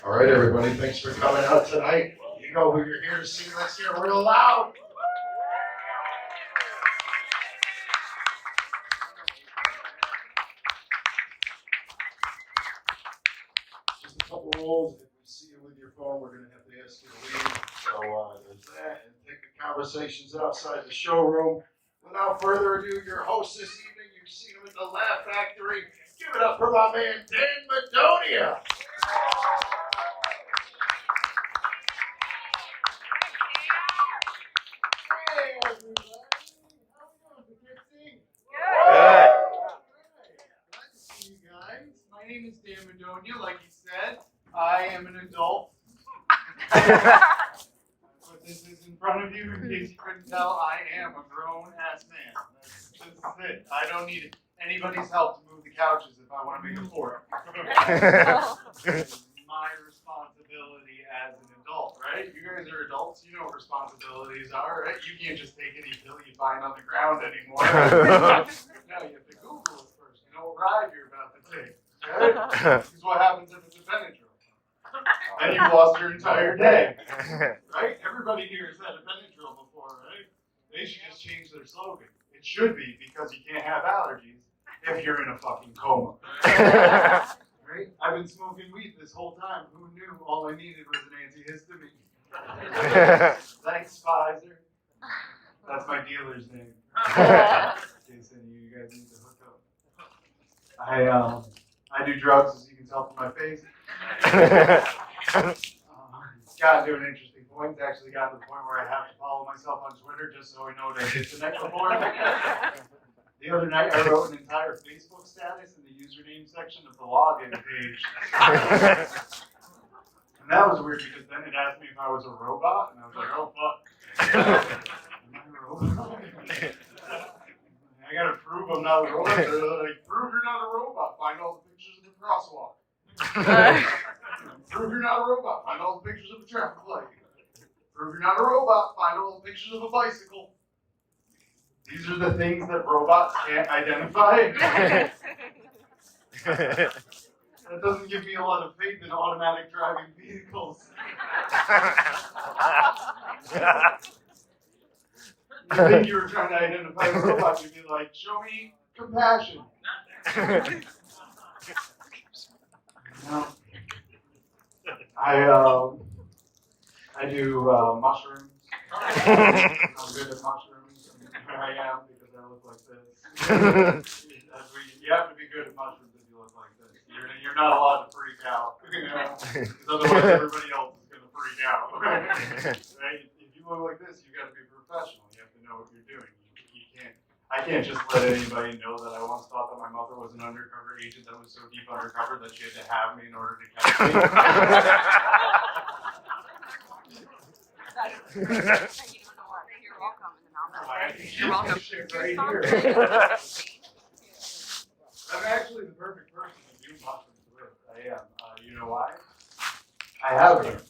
All right, everybody, thanks for coming out tonight. You know who you're here to see. Let's hear real loud. Just a couple rules. If we see you with your phone, we're going to have to ask you to leave. So there's that. And take the conversations outside the showroom. Without further ado, your host this evening, you've seen him at the Laugh Factory. Give it up for my man, Dan Madonia. Hey, everybody. How we doing, Poughkeepsie? Good. Glad to see you guys. My name is Dan Madonia, like he said. I am an adult. But this is in front of you, in case you couldn't tell, I am a grown-ass man. That's it. I don't need anybody's help to move the couches if I want to make a fort. It's my responsibility as an adult, right? You guys are adults, you know what responsibilities are, right? You can't just take any pill you find on the ground anymore. No, you have to Google it first. You know what ride you're about to take, right? This is what happens if it's a Benadryl. Then you've lost your entire day, right? Everybody here has had a Benadryl before, right? They should just change their slogan. It should be because you can't have allergies if you're in a fucking coma. Right? I've been smoking weed this whole time. Who knew all I needed was an antihistamine? Thanks, Pfizer. That's my dealer's name. In case any of you guys need to hook up. I do drugs, as you can tell from my face. It's gotten to an interesting point. It's actually gotten to the point where I have to follow myself on Twitter just so I know to hit the next report. The other night, I wrote an entire Facebook status in the username section of the login page. And that was weird because then it asked me if I was a robot, and I was like, oh, fuck. Am I a robot? I gotta prove I'm not a robot. They're like, prove you're not a robot. Find all the pictures of the crosswalk. Prove you're not a robot. Find all the pictures of a traffic light. Prove you're not a robot. Find all the pictures of a bicycle. These are the things that robots can't identify. That doesn't give me a lot of faith in automatic driving vehicles. You think you were trying to identify a robot, you'd be like, show me compassion. No. I do mushrooms. I'm good at mushrooms. I am because I look like this. You have to be good at mushrooms if you look like this. You're not allowed to freak out, because otherwise everybody else is going to freak out. Right? If you look like this, you got to be professional. You have to know what you're doing. You can't. I can't just let anybody know that I once thought that my mother was an undercover agent that was so deep undercover that she had to have me in order to catch me. You're welcome. You're welcome. Right here. I'm actually the perfect person to do mushrooms with. I am. You know why? I have them.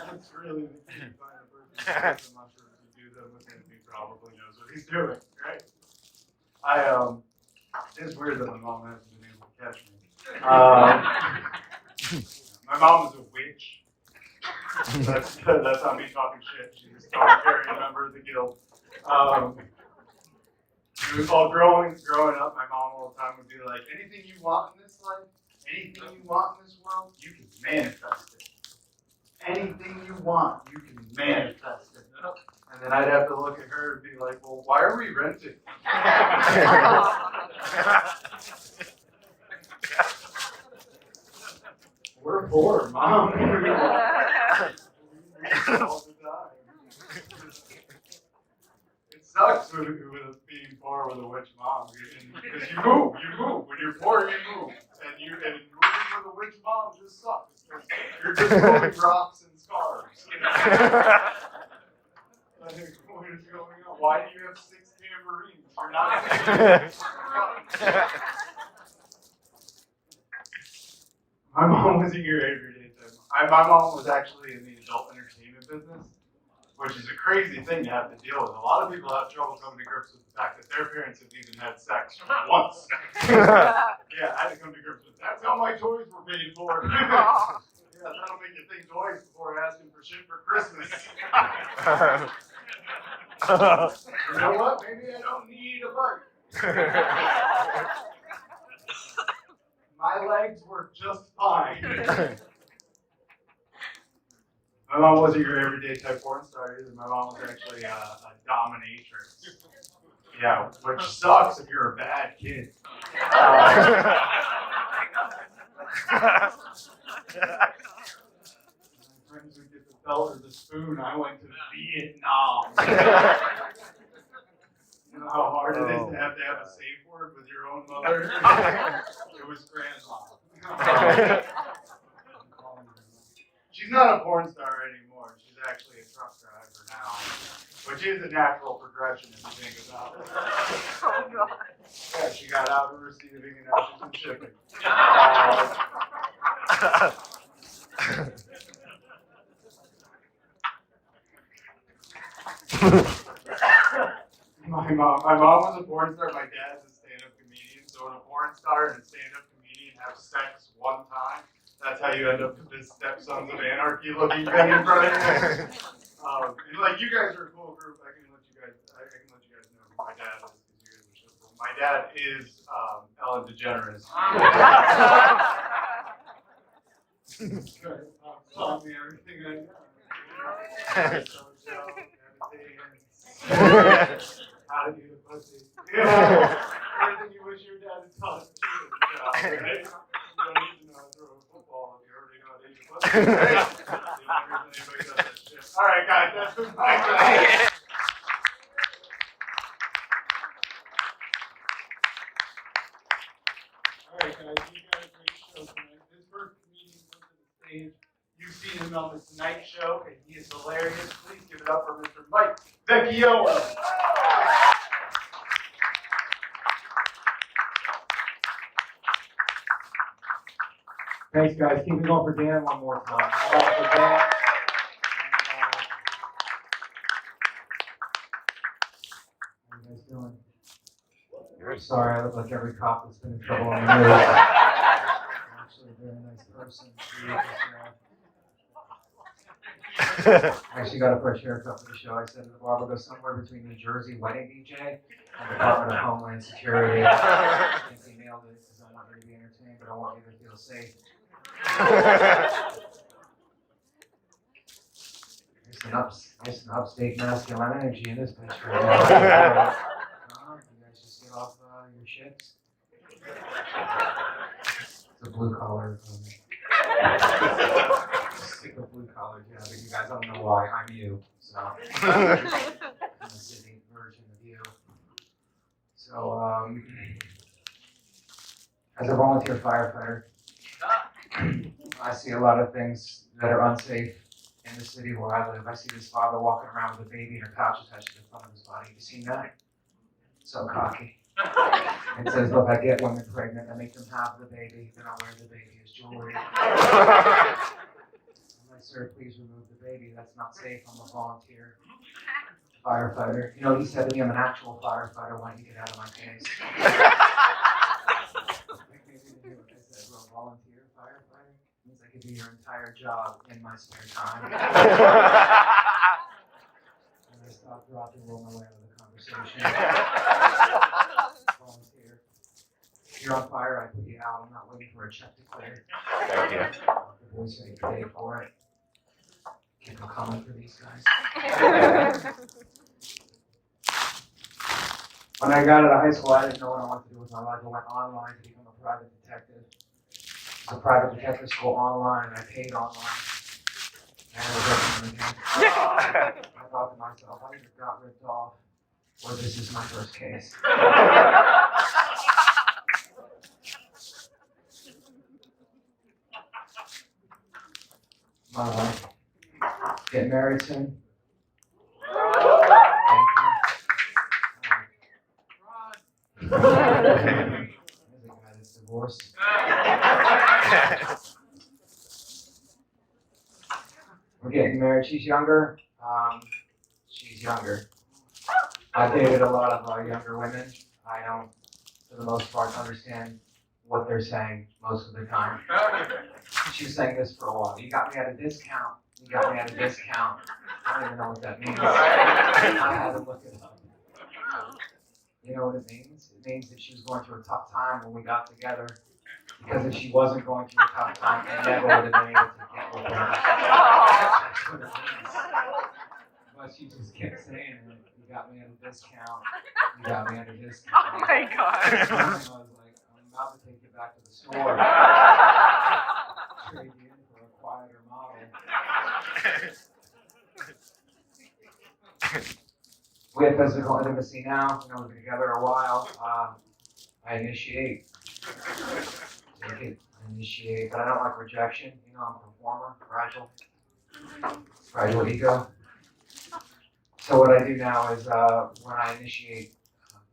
That's really the key. Find a person who does the mushrooms and do them with him. He probably knows what he's doing, right? It's weird that my mom hasn't been able to catch me. My mom was a witch. That's not me talking shit. She's a solitary member of the guild. It was all growing up. My mom all the time would be like, anything you want in this life, anything you want in this world, you can manifest it. Anything you want, you can manifest it. And then I'd have to look at her and be like, well, why are we renting? We're poor, Mom. All the time. It sucks with being poor with a witch mom, because you move. When you're poor, you move, and moving with a witch mom just sucks. You're just moving rocks and scars. Like, what is going on? Why do you have 6 tambourines? You're not. My mom was here every day. My mom was actually in the adult entertainment business, which is a crazy thing to have to deal with. A lot of people have trouble coming to grips with the fact that their parents have even had sex once. Yeah, I had to come to grips with that. That's how my toys were paid for. Oh. Yeah, that'll make you think twice before asking for shit for Christmas. You know what? Maybe I don't need a bike. My legs work just fine. My mom wasn't your everyday type porn star either. My mom was actually a dominatrix. Yeah, which sucks if you're a bad kid. My friends would get the belt or the spoon. I went to Vietnam. You know how hard it is to have a safe word with your own mother? It was grandma. She's not a porn star anymore. She's actually a truck driver now, which is a natural progression if you think about it. Oh, God. Yeah, she got out of receiving and now she's in shipping. My mom was a porn star. My dad's a stand-up comedian. So when a porn star and a stand-up comedian have sex one time, that's how you end up with this Stepsons of Anarchy looking thing in front of you. And like you guys are a cool group. I can let you guys know who my dad is because you guys are so cool. My dad is Ellen DeGeneres. Taught me everything I know. How to eat a pussy. Yeah. Everything you wish your dad had taught you. Right? You don't need to know how to throw a football if you already know how to eat a pussy. Anybody does that shit. All right, guys, that's my guy. All right, guys, you got a great show tonight. This first comedian comes to the stage. You've seen him on the Tonight Show, and he is hilarious. Please give it up for Mr. Mike Vecchio. Thanks, guys. Keep it going for Dan one more time. How about for Dan? How you guys doing? Sorry, I look like every cop that's been in trouble on the news. I'm actually a very nice person. I actually got a fresh haircut for the show. I said to the barber, go somewhere between New Jersey wedding DJ and the Department of Homeland Security. I think he nailed it because I want you to be entertained, but I want you to feel safe. There's an upstate masculine energy in this bitch right now. You guys just get off your shits. It's a blue collar. Stick a blue collar job, but you guys don't know why. I'm you, so I'm a city version of you. So, as a volunteer firefighter, I see a lot of things that are unsafe in the city where I live. I see this father walking around with a baby and her pouch attached to the front of his body. Have you seen that? So cocky. It says, look, I get women pregnant, I make them have the baby, then I wear the baby as jewelry. I'm like, sir, please remove the baby. That's not safe. I'm a volunteer firefighter. You know, he said to me, I'm an actual firefighter. Why don't you get out of my face? I said, well, volunteer firefighter means I could do your entire job in my spare time. And I stopped, dropped, and rolled my way out of the conversation. Volunteer. If you're on fire, I put you out. I'm not waiting for a check to clear. Thank you. The boys getting paid for it. Keep them coming for these guys. When I got out of high school, I didn't know what I wanted to do with my life. I went online to become a private detective. It was a private detective school online, and I paid online. And it was everything again. I thought to myself, I either got ripped off, or this is my first case. My wife. Getting married soon. Thank you. There's a guy that's divorced. We're getting married. She's younger. She's younger. I've dated a lot of younger women. I don't, for the most part, understand what they're saying most of the time. She was saying this for a while. You got me at a discount. You got me at a discount. I don't even know what that means. I had to look it up. You know what it means? It means that she was going through a tough time when we got together. Because if she wasn't going through a tough time, I never would have been able to get with her. That's what it means. But she just kept saying it. You got me at a discount. You got me at a discount. Oh my God. I was like, I'm about to take you back to the store. Trade you in for a quieter model. We have physical intimacy now. You know, we've been together a while. I initiate. Take it, initiate. But I don't like rejection. You know, I'm a performer, fragile ego. So what I do now is when I initiate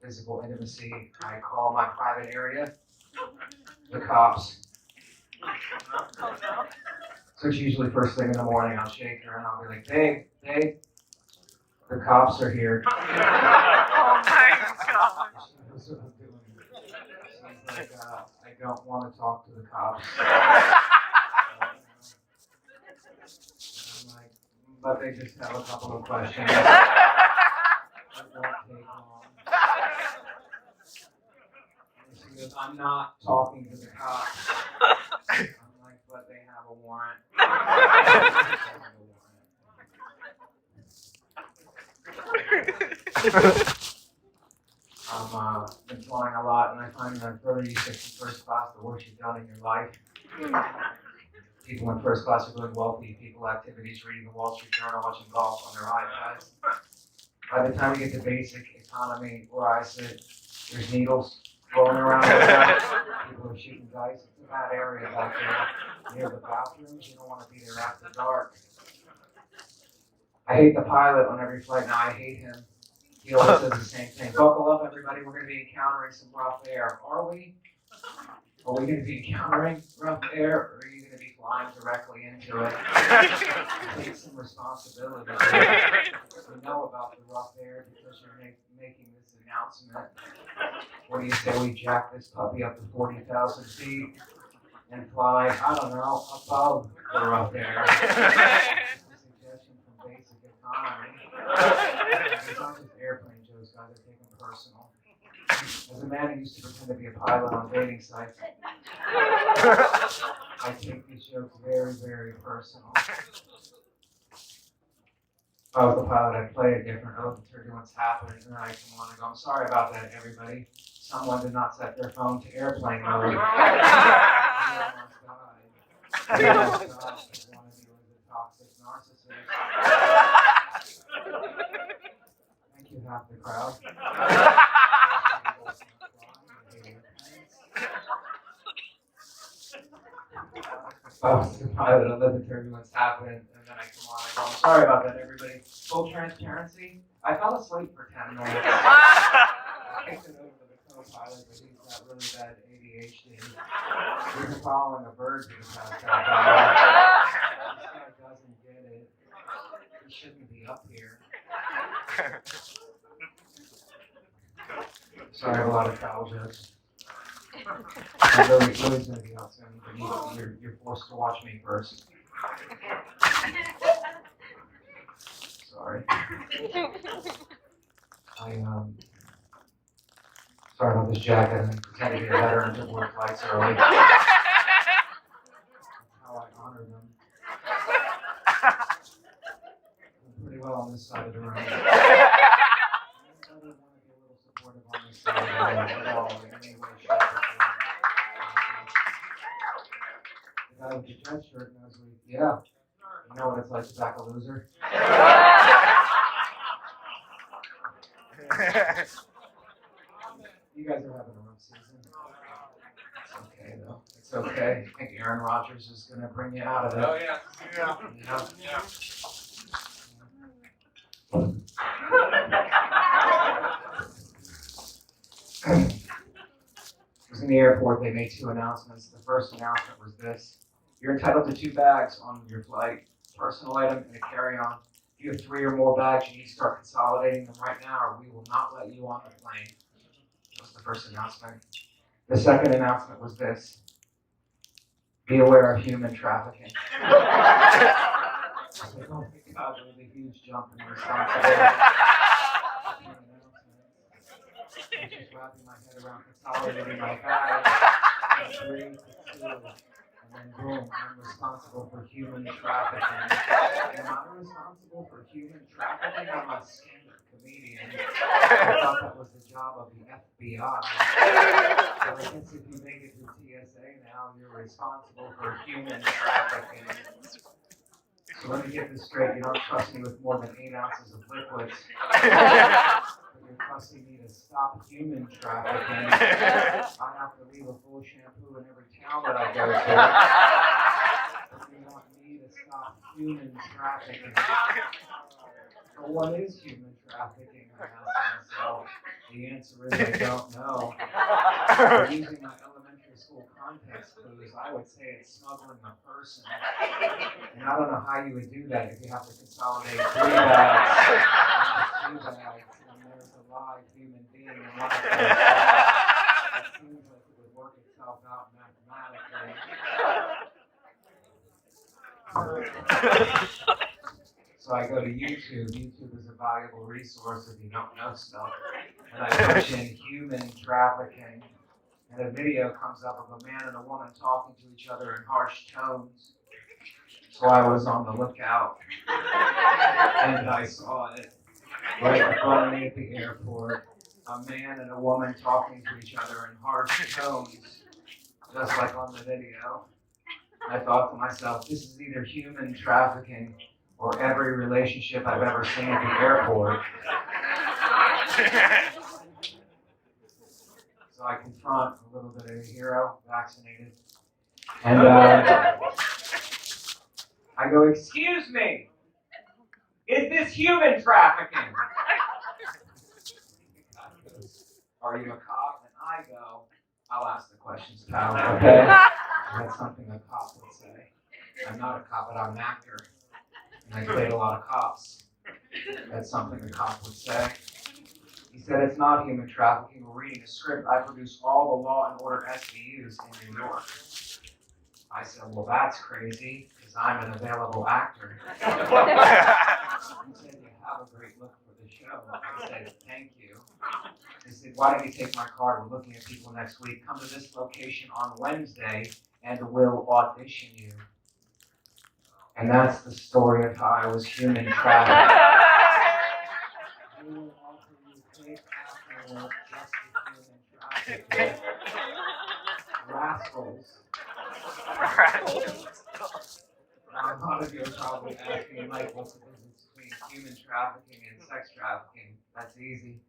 physical intimacy, I call my private area the cops. So it's usually first thing in the morning. I'll shake her and I'll be like, babe, the cops are here. Oh my God. She knows what I'm doing. She's like, I don't want to talk to the cops. I'm like, but they just have a couple of questions. It won't take long. And she goes, I'm not talking to the cops. I'm like, but they have a warrant. I've been flying a lot, and I find that the further you get from first class, the worse you've done in your life. People in first class are doing wealthy people activities, reading the Wall Street Journal, watching golf on their iPads. By the time you get to basic economy, where I sit, there's needles rolling around. People are shooting dice. It's a bad area back there. Near the bathrooms, you don't want to be there after dark. I hate the pilot on every flight. Now I hate him. He always says the same thing. Buckle up, everybody. We're going to be encountering some rough air. Are we? Are we going to be encountering rough air, or are you going to be flying directly into it? Take some responsibility. We know about the rough air because you're making this announcement. What do you say we jack this puppy up to 40,000 feet and fly, I don't know, above the rough air? Suggestion from basic economy. It's not just airplane jokes, guys. I take them personal. As a man who used to pretend to be a pilot on dating sites, I take these jokes very, very personal. If I was the pilot, I'd play it different. I look at turbulence happening, and then I come on and go, I'm sorry about that, everybody. Someone did not set their phone to airplane mode. You almost died. You almost died because one of you was a toxic narcissist. Thank you, half the crowd. I was the pilot, I let the turbulence happen, and then I come on and go, I'm sorry about that, everybody. Full transparency, I fell asleep for 10 minutes. I kicked it over to the co-pilot, but he's got really bad ADHD. We've been following a bird for the past half hour. This guy doesn't get it. He shouldn't be up here. Sorry, I have a lot of foul jokes. Lily's going to be out soon, but you're forced to watch me first. Sorry. Sorry about this jacket. I pretend to be a veteran to work flights early. That's how I honor them. I'm pretty well on this side of the room. I want to be a little supportive on this side of the room at all, in any way, shape, or form. The guy with the red shirt knows yeah. You know what it's like to back a loser? You guys are having a rough season. It's okay, though. It's okay. I think Aaron Rodgers is going to bring you out of it. Oh, yeah. Yeah. I was in the airport. They made 2 announcements. The first announcement was this. You're entitled to 2 bags on your flight. Personal item and a carry-on. If you have 3 or more bags, you need to start consolidating them right now or we will not let you on the plane. That was the first announcement. The second announcement was this: be aware of human trafficking. I was like, oh my God, there was a huge jump in responsibility. I'm just wrapping my head around consolidating my bag. 3 to 2, and then boom, I'm responsible for human trafficking. Am I responsible for human trafficking? I'm a stand-up comedian. I thought that was the job of the FBI. So I guess if you make it through TSA now, you're responsible for human trafficking. So let me get this straight. You don't trust me with more than 8 ounces of liquids. You're trusting me to stop human trafficking. I have to leave a full shampoo in every town that I go to. But you want me to stop human trafficking. But what is human trafficking? I asked myself. The answer is I don't know. But using my elementary school context clues, I would say it's smuggling a person. And I don't know how you would do that if you have to consolidate 3 bags into 2 bags. There's a live human being in one of those. It seems like it would work itself out mathematically. So I go to YouTube. YouTube is a valuable resource if you don't know stuff. And I punch in human trafficking, and a video comes up of a man and a woman talking to each other in harsh tones. So I was on the lookout, and I saw it. Right in front of me at the airport, a man and a woman talking to each other in harsh tones, just like on the video. I thought to myself, this is either human trafficking or every relationship I've ever seen at the airport. So I confront a little bit of a hero, vaccinated, and I go, excuse me, is this human trafficking? Are you a cop? And I go, I'll ask the questions, pal, okay? That's something a cop would say. I'm not a cop, but I'm an actor. And I played a lot of cops. That's something a cop would say. He said, it's not human trafficking. We're reading a script. I produce all the Law and Order SVUs in New York. I said, well, that's crazy, because I'm an available actor. He said, you have a great look for the show. I said, thank you. He said, why don't you take my card? We're looking at people next week. Come to this location on Wednesday, and we'll audition you. And that's the story of how I was human trafficked. We will offer you paid after work just for human trafficking. Rascals. Now, a lot of you are probably asking, Mike, what's the difference between human trafficking and sex trafficking? That's easy.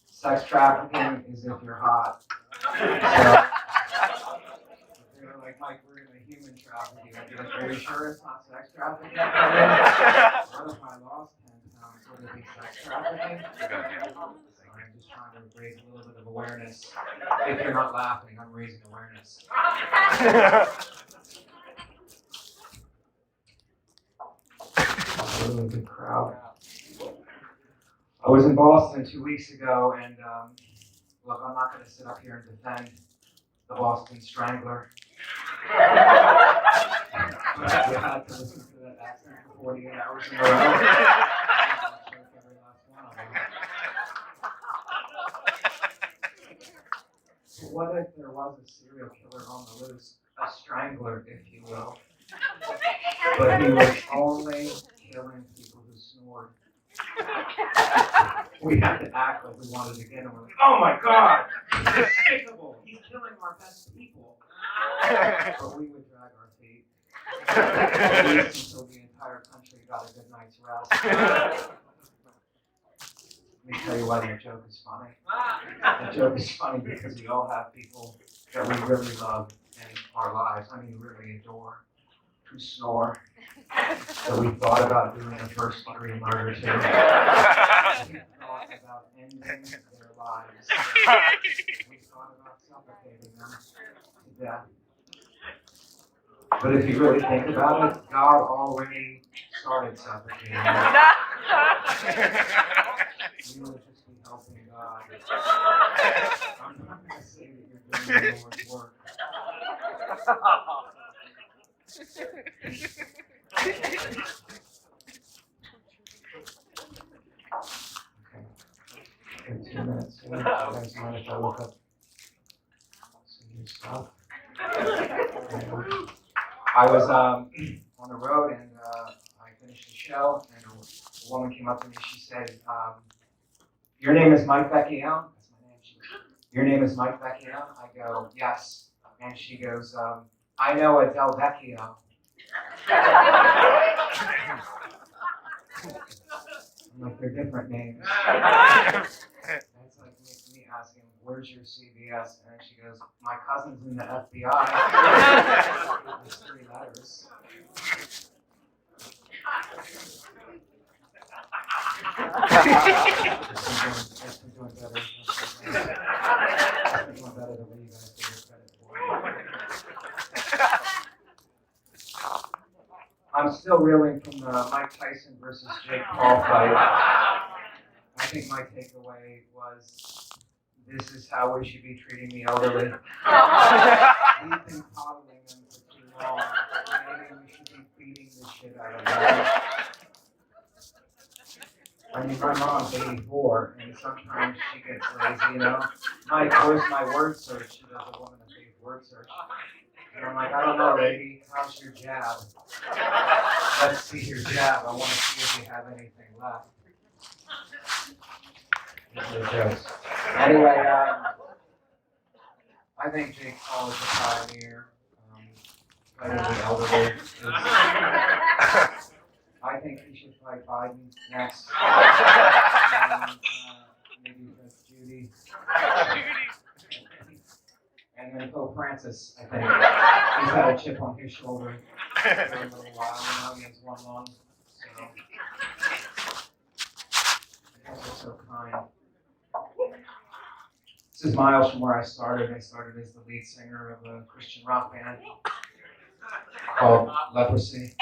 Sex trafficking is if you're hot. So, if you're like, Mike, we're in a human trafficking, I'd be like, are you sure it's not sex trafficking? What if I lost 10 pounds? Would it be sex trafficking? I'm just trying to raise a little bit of awareness. If you're not laughing, I'm raising awareness. A really good crowd. I was in Boston 2 weeks ago, and look, I'm not going to sit up here and defend the Boston Strangler. But you had to listen to that accent for 48 hours in a row. Every last one of them. But what if there was a serial killer on the loose? A strangler, if you will. But he was only killing people who snored. We had to act like we wanted to get him. We're like, oh my God, he's despicable. He's killing our best people. But we would drag our feet. At least until the entire country got a good night's rest. Let me tell you why that joke is funny. That joke is funny because we all have people that we really love in our lives. I mean, really adore, who snore. So we thought about doing a first-degree murder too. We thought about ending their lives. We thought about suffocating them to death. But if you really think about it, God already started suffocating them. You would just be helping God. I'm not going to say that you're doing the Lord's work. Okay, 2 minutes. You guys mind if I look up some new stuff? I was on the road and I finished the show and a woman came up to me. She said, "Your name is Mike Vecchio?" That's my name. "Your name is Mike Vecchio?" I go, "Yes." And she goes, "I know a Del Vecchio." I'm like, they're different names. It's like me asking, "Where's your CVS?" And she goes, "My cousin's in the FBI." There's 3 letters. That's doing better. That's doing better than what you guys give credit for. I'm still reeling from the Mike Tyson versus Jake Paul fight. I think my takeaway was, this is how we should be treating the elderly. We've been coddling them for too long. Maybe we should be beating the shit out of them. I mean, my mom's 84, and sometimes she gets lazy, you know. "Mike, where's my word search?" She does a woman a big word search. And I'm like, "I don't know, lady. How's your jab? Let's see your jab. I want to see if you have anything left." These are jokes. Anyway, I think Jake Paul is a pioneer. Fighting the elderly. I think he should fight Biden next. Maybe that's Judy. And then Pope Francis, I think. He's had a chip on his shoulder for a little while. He has 1 lung. So, you guys are so kind. This is miles from where I started. I started as the lead singer of a Christian rock band called Leprosy.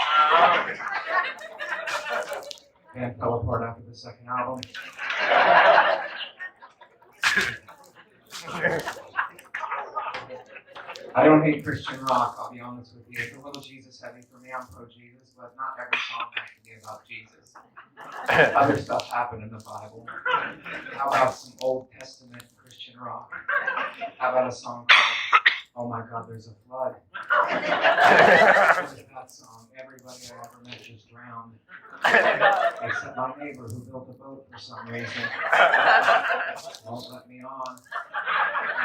Band fell apart after the 2nd album. I don't hate Christian rock, I'll be honest with you. It's a little Jesus heavy for me. I'm pro-Jesus, but not every song has to be about Jesus. Other stuff happened in the Bible. How about some Old Testament Christian rock? How about a song called "Oh My God, There's a Flood"? What is that song? Everybody I ever met just drowned. Except my neighbor who built a boat for some reason. Won't let me on.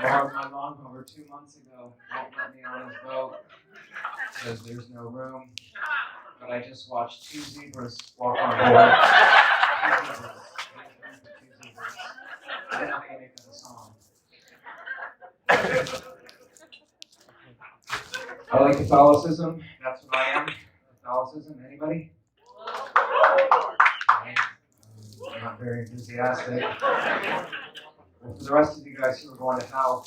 Borrowed my lawnmower 2 months ago. Won't let me on his boat. Says there's no room. But I just watched 2 zebras walk on board. 2 zebras. There's room for 2 zebras. I don't know how you make that a song. I like Catholicism. That's what I am. Catholicism. Anybody? Okay. I'm not very enthusiastic. Well, for the rest of you guys who are going to hell,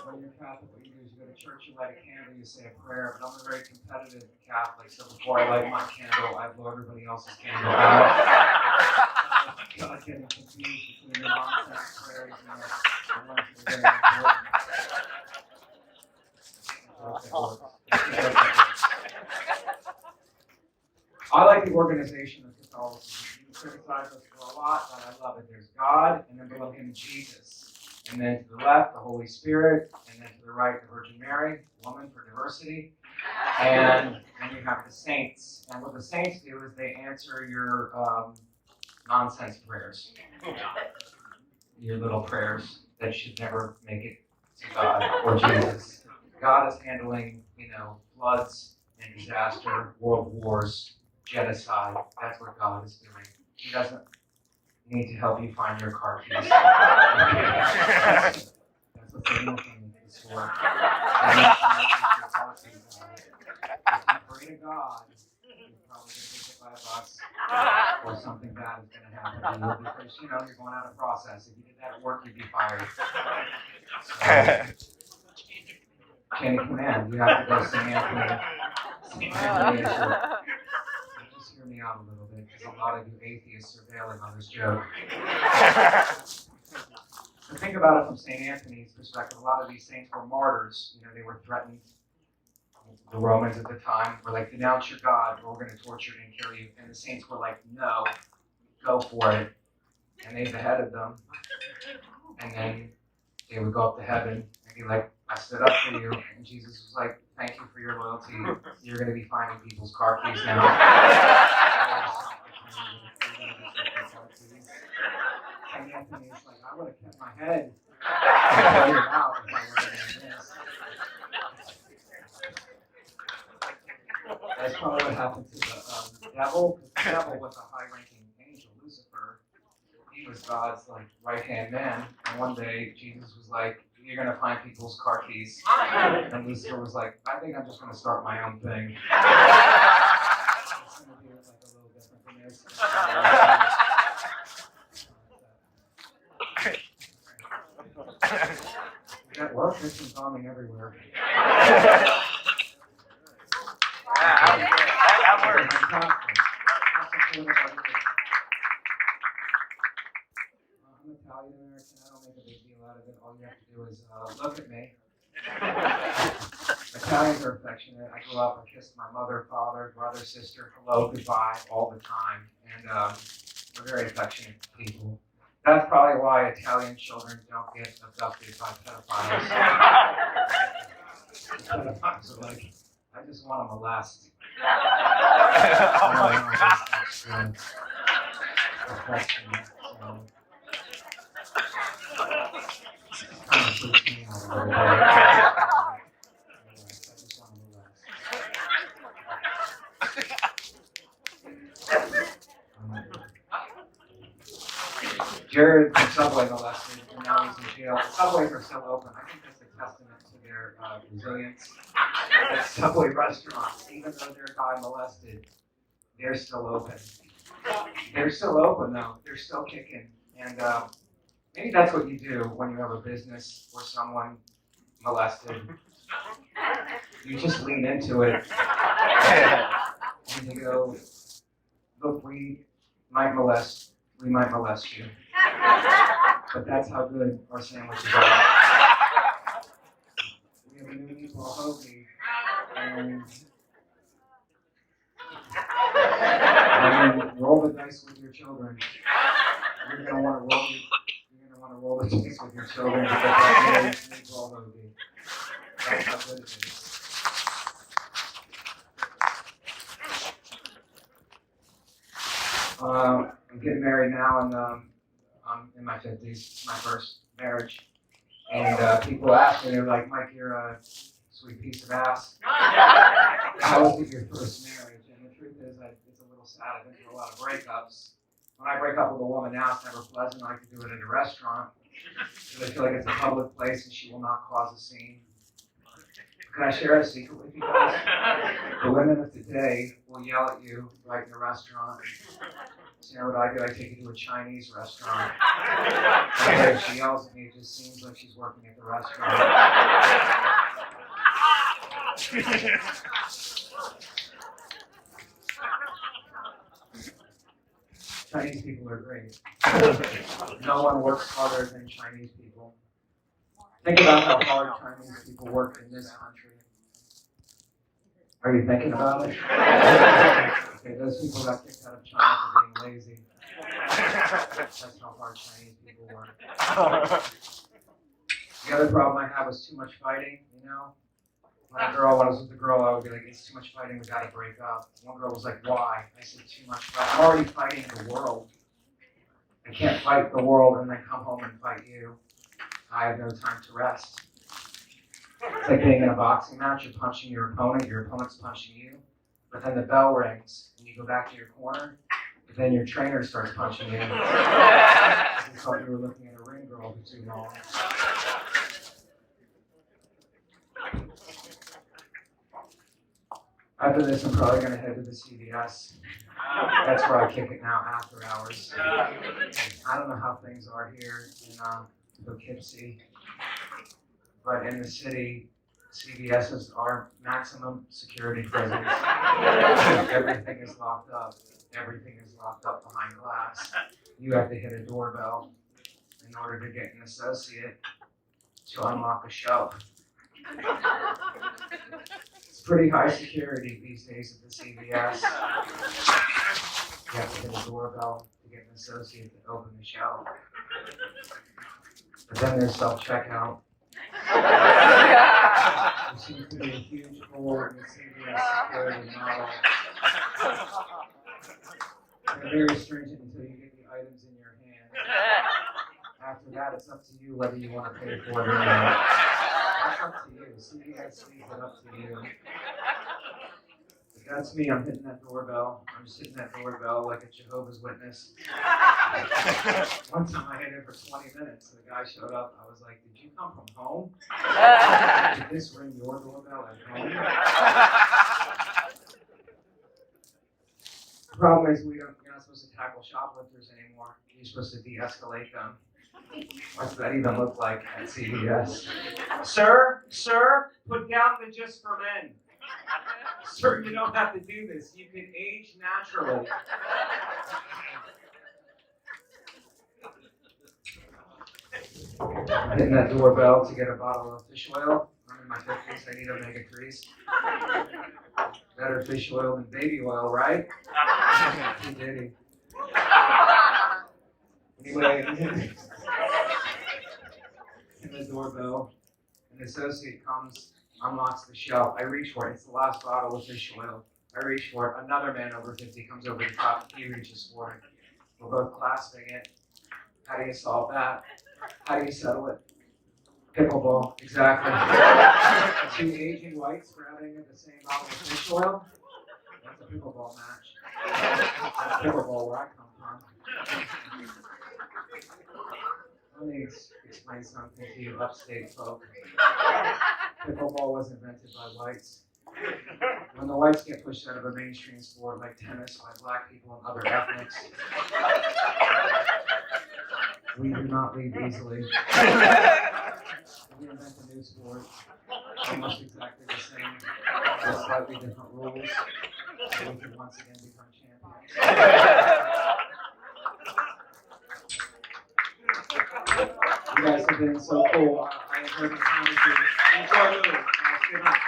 when you're Catholic, what you do is you go to church, you light a candle, you say a prayer. But I'm a very competitive Catholic, so before I light my candle, I blow everybody else's candle out. God, getting confused between the nonsense prayers and the ones that are very important. I like the organization of Catholicism. You criticize us for a lot, but I love it. There's God, and then below him, Jesus. And then to the left, the Holy Spirit, and then to the right, the Virgin Mary, woman for diversity. And then you have the saints. And what the saints do is they answer your nonsense prayers. Your little prayers that should never make it to God or Jesus. God is handling, floods and disaster, world wars, genocide. That's what God is doing. He doesn't need to help you find your car keys. That's what the real thing is for. And that's your car keys. If you pray to God, you're probably going to get hit by a bus, or something bad is going to happen to you because you're going out of process. If you did that at work, you'd be fired. So, chain of command. You have to go sing Anthony. Just hear me out a little bit, because a lot of you atheists are bailing on this joke. So think about it from St. Anthony's perspective. A lot of these saints were martyrs. They were threatened. The Romans at the time were like, denounce your God or we're going to torture you and kill you. And the saints were like, no, go for it. And they beheaded them. And then they would go up to heaven and be like, I stood up for you. And Jesus was like, thank you for your loyalty. You're going to be finding people's car keys now. St. Anthony's like, I would have kept my head. I would have out if I would have done this. That's probably what happened to the devil. The devil was a high-ranking angel, Lucifer. He was God's right-hand man. And one day Jesus was like, "You're gonna find people's car keys." And Lucifer was like, "I think I'm just gonna start my own thing." It's gonna be a little different than this. At work, there's some bombing everywhere. That works. I'm Italian American. I don't make a big deal out of it. All you have to do is look at me. Italians are affectionate. I grew up, I kissed my mother, father, brother, sister, hello, goodbye, all the time. And we're very affectionate people. That's probably why Italian children don't get abducted by pedophiles. Pedophiles are like, I just want to molest. Affection, so. Kind of freaks me out a little bit. I just want to molest. Jared from Subway molested, and now he's in jail. Subways are still open. I think that's a testament to their resilience. At Subway restaurants, even though their guy molested, they're still open. They're still open, though. They're still kicking. And maybe that's what you do when you have a business or someone molested. You just lean into it. And you go, look, we might molest you. But that's how good our sandwiches are. We have a new meatball hoagie. And roll the dice with your children. You're gonna want to roll the dice with your children to get that new meatball hoagie. That's how good it is. I'm getting married now, and I'm in my 50s, my first marriage. And people ask me, they're like, Mike, you're a sweet piece of ass. How was it your first marriage? And the truth is, it's a little sad. I've been through a lot of breakups. When I break up with a woman now, it's never pleasant. I could do it at a restaurant because I feel like it's a public place and she will not cause a scene. Can I share a secret with you guys? The women of today will yell at you right in a restaurant. So you know what I do? I take you to a Chinese restaurant. And if she yells at me, it just seems like she's working at the restaurant. Chinese people are great. No one works harder than Chinese people. Think about how hard Chinese people work in this country. Are you thinking about it? Okay, those people got kicked out of China for being lazy. That's how hard Chinese people work. The other problem I have is too much fighting, you know? When I was with a girl, I would be like, it's too much fighting, we gotta break up. One girl was like, why? I said, too much fighting. I'm already fighting the world. I can't fight the world and then come home and fight you. I have no time to rest. It's like being in a boxing match, you're punching your opponent's punching you, but then the bell rings and you go back to your corner, but then your trainer starts punching you. You thought you were looking at a ring girl for too long. After this, I'm probably going to head to the CVS. That's where I kick it now after hours. I don't know how things are here in Poughkeepsie, but in the city, CVS's are maximum security prisons. Everything is locked up. Everything is locked up behind glass. You have to hit a doorbell, and in order to get an associate to unlock a shelf. It's pretty high security these days at the CVS. You have to hit a doorbell to get an associate to open the shelf. But then there's self-checkout. There seems to be a huge hole in the CVS security model. They're very stringent until you get the items in your hand. After that, it's up to you whether you want to pay for it or not. That's up to you. CVS leaves it up to you. If that's me, I'm hitting that doorbell. I'm just hitting that doorbell like a Jehovah's Witness. One time I hit it for 20 minutes. The guy showed up. I was like, did you come from home? Did this ring your doorbell at home? The problem is you're not supposed to tackle shoplifters anymore. You're supposed to de-escalate them. What's that even look like at CVS? Sir, put down the just for men. Sir, you don't have to do this. You can age naturally. I'm hitting that doorbell to get a bottle of fish oil. I'm in my 50s. I need omega-3s. Better fish oil than baby oil, right? He did. Anyway, in the doorbell, an associate comes, unlocks the shelf. I reach for it. It's the last bottle of fish oil. I reach for it. Another man over 50 comes over the top. He reaches for it. We're both clasping it. How do you solve that? How do you settle it? Pickleball, exactly. Two aging whites grabbing at the same bottle of fish oil. That's a pickleball match. That's pickleball where I come from. Let me explain something to you upstate folk. Pickleball was invented by whites. When the whites get pushed out of a mainstream sport like tennis by black people and other ethnics, we do not leave easily. We invent a new sport, almost exactly the same, with slightly different rules, so we can once again become champions. You guys have been so cool. I enjoyed my time with you. Enjoy Lou. Good night.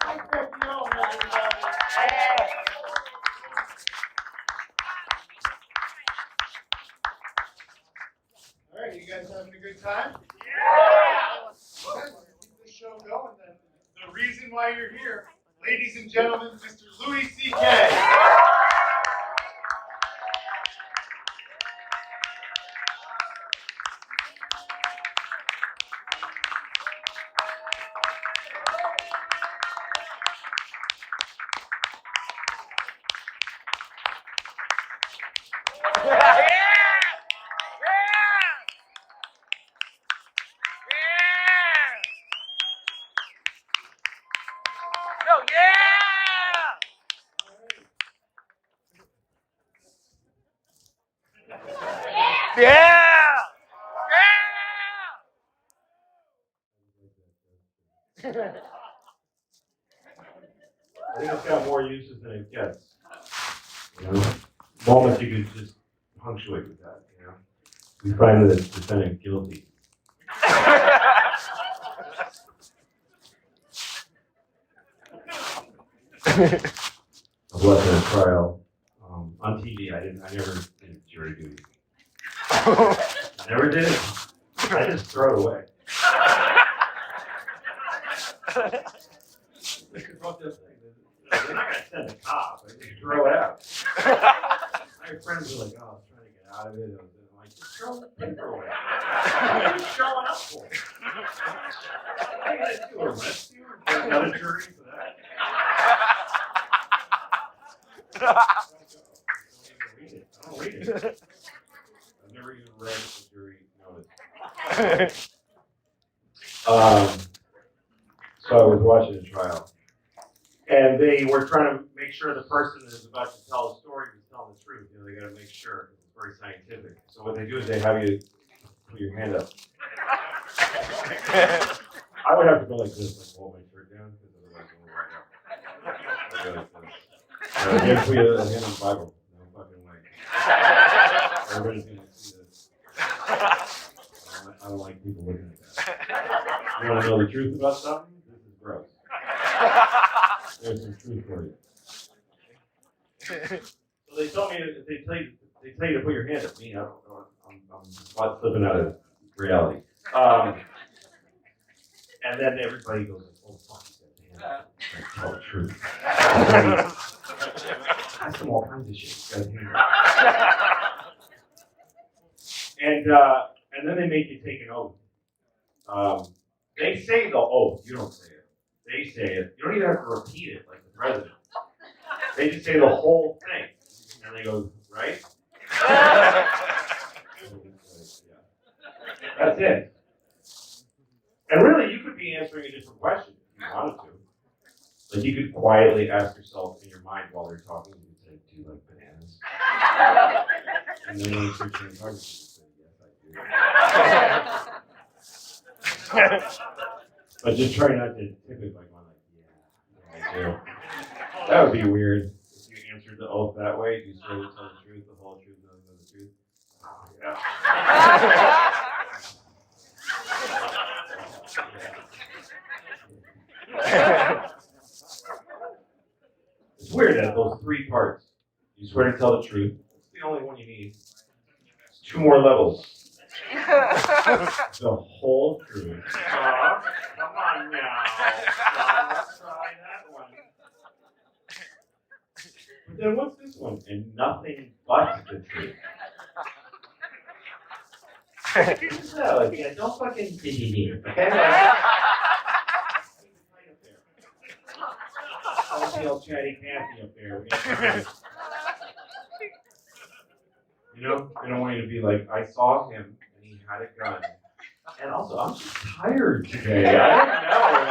Thank you. All right, you guys having a good time? Yeah! Let's keep this show going then. The reason why you're here, ladies and gentlemen, Mr. Louis C.K. I think it's got more uses than it gets. You know, moments you could just punctuate with that. You know, we find the defendant guilty. I've left in a trial on TV. I never did jury duty. I never did it. I just throw it away. They could vote this thing. They're not going to send a cop. They just throw it out. My friends are like, oh, I was trying to get out of it. I'm like, just throw the paper away. What are you showing up for? What are you going to do? Arrest you? Or got a jury for that? I don't read it. I've never even read a jury notice. So I was watching a trial, and they were trying to make sure the person that is about to tell a story was telling the truth. You know, they got to make sure because it's very scientific. So what they do is they have you put your hand up. I would have to go like this, like hold my shirt down, because otherwise it won't right up. Here for you a hand on the Bible. No fucking way. Everybody's gonna see this. I don't like people looking at that. You want to know the truth about something? This is gross. There's some truth for you. So they told me they tell you to put your hand up. Me, I don't know. I'm slipping out of reality. And then everybody goes, "Oh fuck, he said hand up. Tell the truth." Ask them all kinds of shit. And then they make you take an oath. They say the oath. You don't say it. They say it. You don't even have to repeat it like the president. They just say the whole thing. And they go, right? That's it. And really, you could be answering a different question if you wanted to. Like, you could quietly ask yourself in your mind while they're talking, you could say, "Do you like bananas?" And then when you search your target, you say, "Yes, I do." But just try not to tip it by going like, "Yeah, I do." That would be weird if you answered the oath that way. You swear to tell the truth, the whole truth, nothing but the truth. Oh, yeah. It's weird that those three parts. You swear to tell the truth. It's the only one you need. It's 2 more levels. The whole truth. Come on now. Let's try that one. But then what's this one? And nothing but the truth. So, yeah, don't fucking dizzy me, okay? Don't feel chatty Cathy up there. You know, they don't want you to be like, "I saw him and he had a gun. And also, I'm just tired today. I don't know.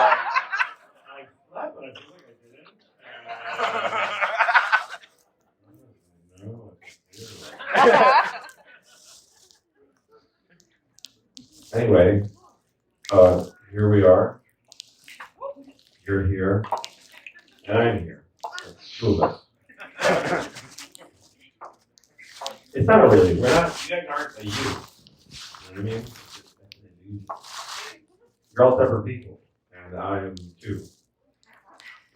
Like, I slept, but I feel like I didn't. I don't know what to do." Anyway, here we are. You're here. And I'm here. It's 2 of us. It's not a really. We're not. You guys aren't a you. You know what I mean? You're all separate people, and I am too.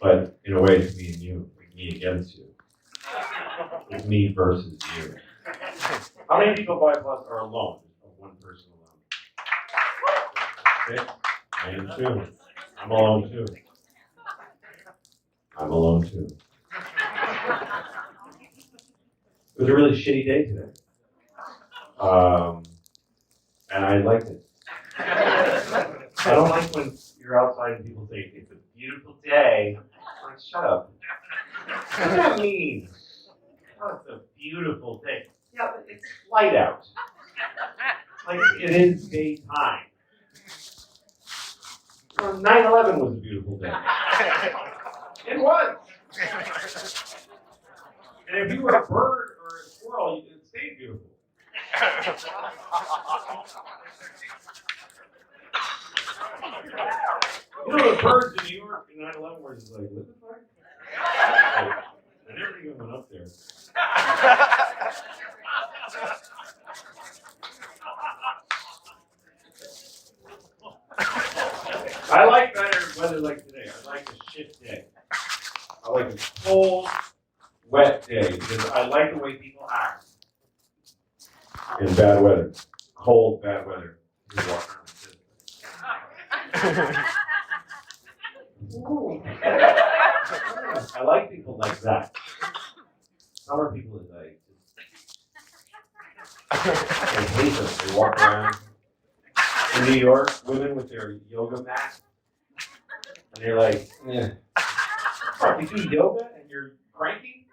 But in a way, it's me and you. Like me against you. It's me versus you. How many people by plus are alone? Of one person alone. Okay. I am too. I'm alone too. I'm alone too. It was a really shitty day today. And I liked it. I don't like when you're outside and people say, "It's a beautiful day." I'm like, shut up. What does that mean? Oh, it's a beautiful day. Yeah, but it's light out. Like, it is daytime. 9/11 was a beautiful day. It was. And if you were a bird or a squirrel, you could stay beautiful. You know the birds in New York in 9/11 were just like, "What the fuck?" I never even went up there. I like better weather like today. I like a shit day. I like a cold, wet day because I like the way people act in bad weather. Cold, bad weather. You walk around like this. Ooh. I like people like that. Summer people is like, I hate them. They walk around. In New York, women with their yoga mat, and they're like, "Yeah, you do yoga and you're cranky?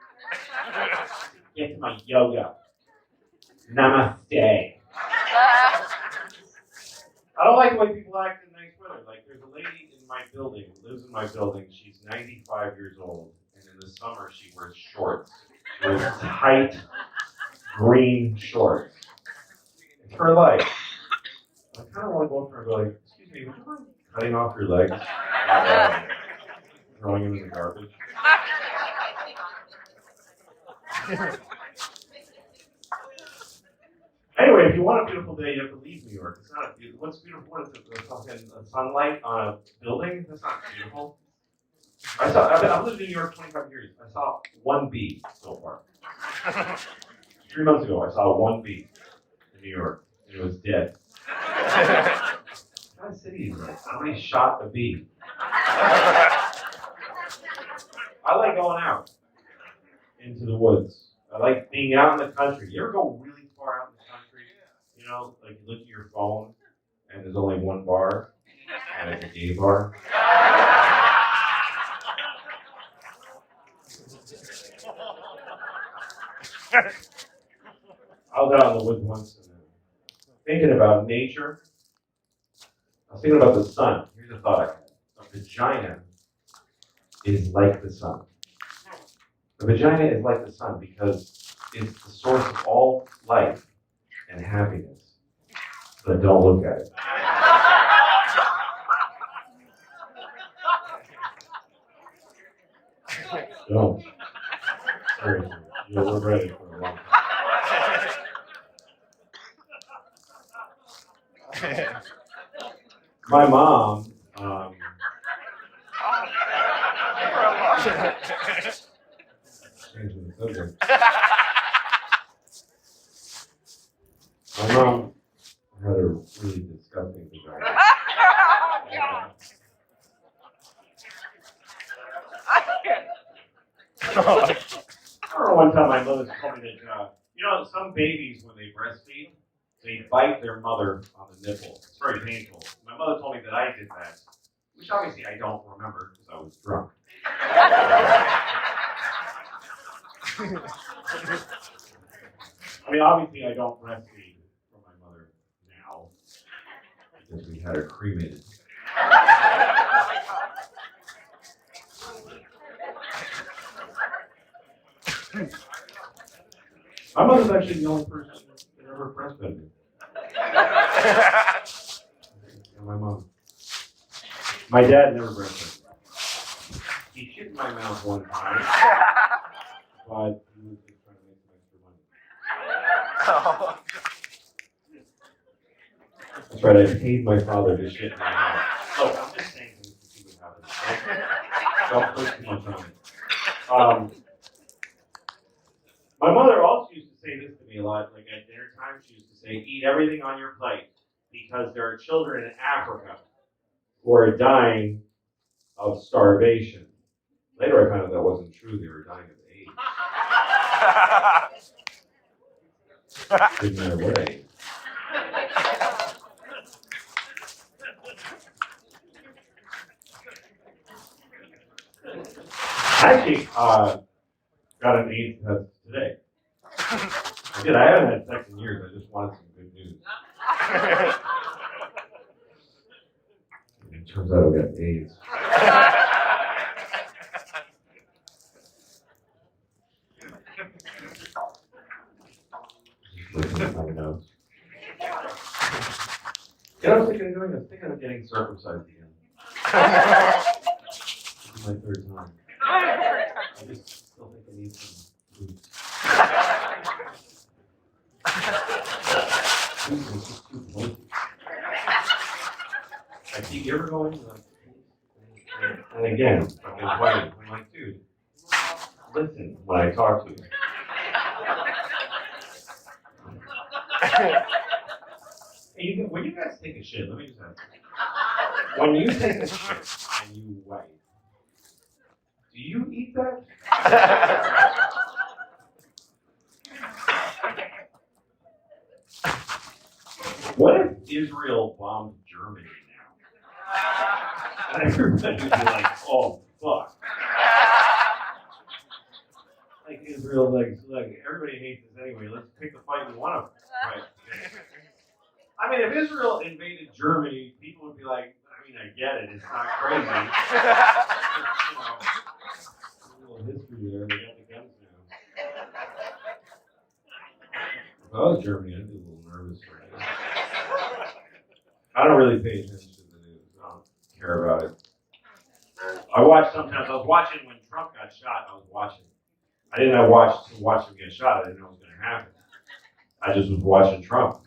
Get to my yoga. Namaste." I don't like the way people act in nice weather. Like, there's a lady in my building, who lives in my building. She's 95 years old, and in the summer she wears shorts. She wears tight green shorts. It's her life. I kind of want to go up to her and go like, "Excuse me, would you mind cutting off your legs and throwing them in the garbage?" Anyway, if you want a beautiful day, you have to leave New York. It's not a beautiful. What's beautiful? What is it? A sunlight on a building? That's not beautiful. I've lived in New York 25 years. I saw one bee so far. 3 months ago, I saw one bee in New York. And it was dead. What kind of city is that? Somebody shot a bee. I like going out into the woods. I like being out in the country. You ever go really far out in the country? You know, like you look at your phone and there's only one bar, and it's a gay bar. I was out in the woods once and thinking about nature. I was thinking about the sun. Here's a thought I had. A vagina is like the sun. The vagina is like the sun because it's the source of all life and happiness. But don't look at it. Don't. Seriously. You'll regret it for a long time. My mom, changing the subject. My mom had a really disgusting vagina. I remember one time my mother told me that, you know, some babies, when they breastfeed, they bite their mother on the nipple. It's very painful. My mother told me that I did that, which obviously I don't remember because I was drunk. I mean, obviously I don't breastfeed from my mother now because we had her cremated. My mother's actually the only person that ever breastfed me. And my mom. My dad never breastfed me. He shit in my mouth one time, but he was just trying to make some extra money. That's right, I paid my father to shit in my mouth. Look, I'm just saying things to see what happens. Don't put too much on it. My mother also used to say this to me a lot, like at dinner time, she used to say, eat everything on your plate, because there are children in Africa who are dying of starvation. Later I found out that wasn't true, they were dying of AIDS. Didn't matter what age. I actually got an AIDS test today. I did. I haven't had sex in years. I just wanted some good news. It turns out I got AIDS. Just looking at my notes. You know what I was thinking of doing? I was thinking of getting circumcised again. This is my third time. I just still think I need some food. It's just too bloated. I keep you ever going like, and again, I'm invited. I'm like, dude, listen when I talk to you. Hey, when you guys take a shit, let me just ask you. When you take a shit and you wipe, do you eat that? What if Israel bombed Germany now? And everybody would be like, oh, fuck. Like Israel, like everybody hates us anyway. Let's pick a fight we want to fight. I mean, if Israel invaded Germany, people would be like, I mean, I get it. It's not crazy. You know, a little history there. They got the guns now. If I was Germany, I'd be a little nervous right now. I don't really pay attention to the news. I don't care about it. I watch sometimes. I was watching when Trump got shot. I was watching. I didn't watch him get shot. I didn't know it was going to happen. I just was watching Trump.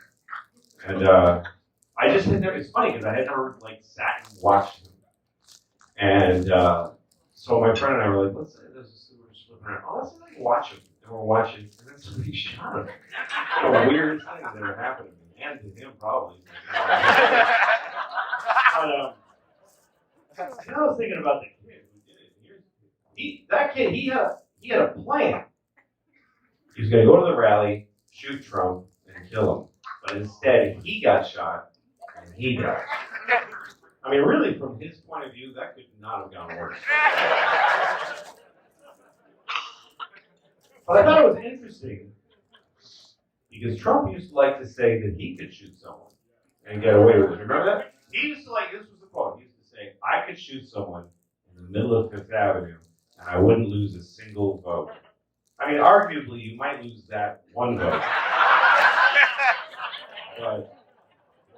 And I just had never, it's funny because I had never like sat and watched him. And so my friend and I were like, let's say this is, we're just looking around. Oh, let's like watch him. And we're watching, and then somebody shot him. The weirdest thing that ever happened to me, and to him probably. But and I was thinking about the kid who did it. That kid, he had a plan. He was going to go to the rally, shoot Trump, and kill him. But instead, he got shot, and he died. I mean, really, from his point of view, that could not have gone worse. But I thought it was interesting because Trump used to like to say that he could shoot someone and get away with it. Remember that? He used to like, this was the quote, he used to say, I could shoot someone in the middle of Fifth Avenue and I wouldn't lose a single vote. I mean, arguably, you might lose that one vote. But,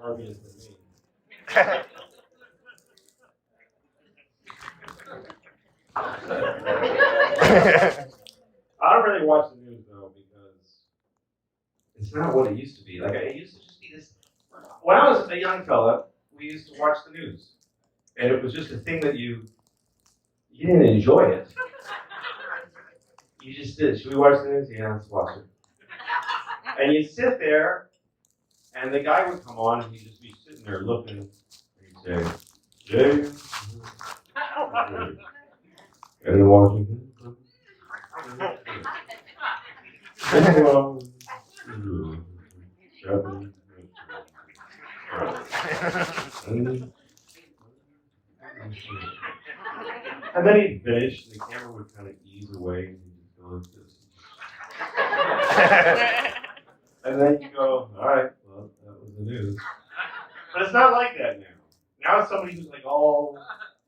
arguably for me. I don't really watch the news though because it's not what it used to be. Like it used to just be this. When I was a young fella, we used to watch the news, and it was just a thing that you didn't enjoy it. You just did. Should we watch the news? Yeah, let's watch it. And you'd sit there, and the guy would come on, and he'd just be sitting there looking, and he'd say, "Jay, in Washington." And then he'd finish, and the camera would kind of ease away, and he'd just go like this. And then you go, all right, well, that was the news. But it's not like that now. Now it's somebody who's like all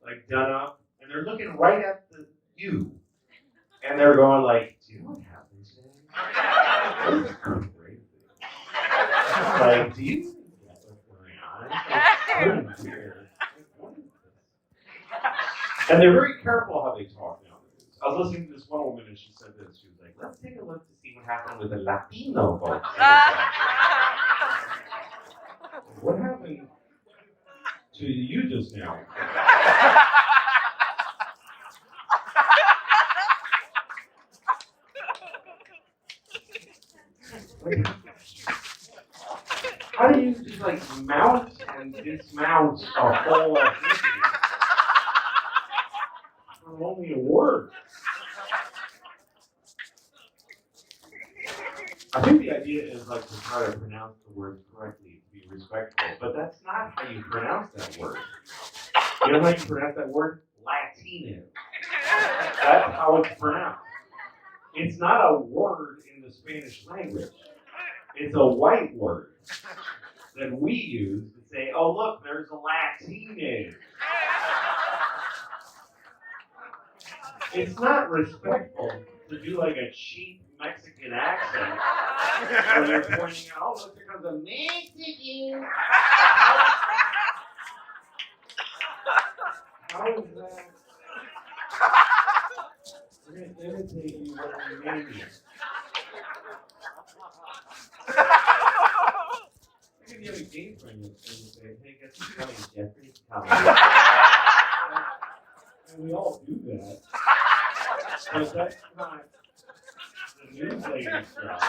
like done up, and they're looking right at you, and they're going like, do you know what happened today? This is crazy. Like, do you get what's going on? It's so weird. What is this? And they're very careful how they talk now. I was listening to this one woman, and she said this. She was like, let's take a look to see what happened with the Latino vote. What happened to you just now? How do you just like mount and dismount a whole ethnicity from only a word? I think the idea is like to try to pronounce the words correctly, to be respectful, but that's not how you pronounce that word. You know how you pronounce that word? Latino. That's how it's pronounced. It's not a word in the Spanish language. It's a white word that we use to say, oh, look, there's a Latino. It's not respectful to do like a cheap Mexican accent when you're pointing out, oh, look, there comes a Mexican. How is that? We're going to imitate you what we made you. If you have a gay friend and you say, hey, guess who's coming? Jeffrey's coming. And we all do that. But that's not the news lady's job.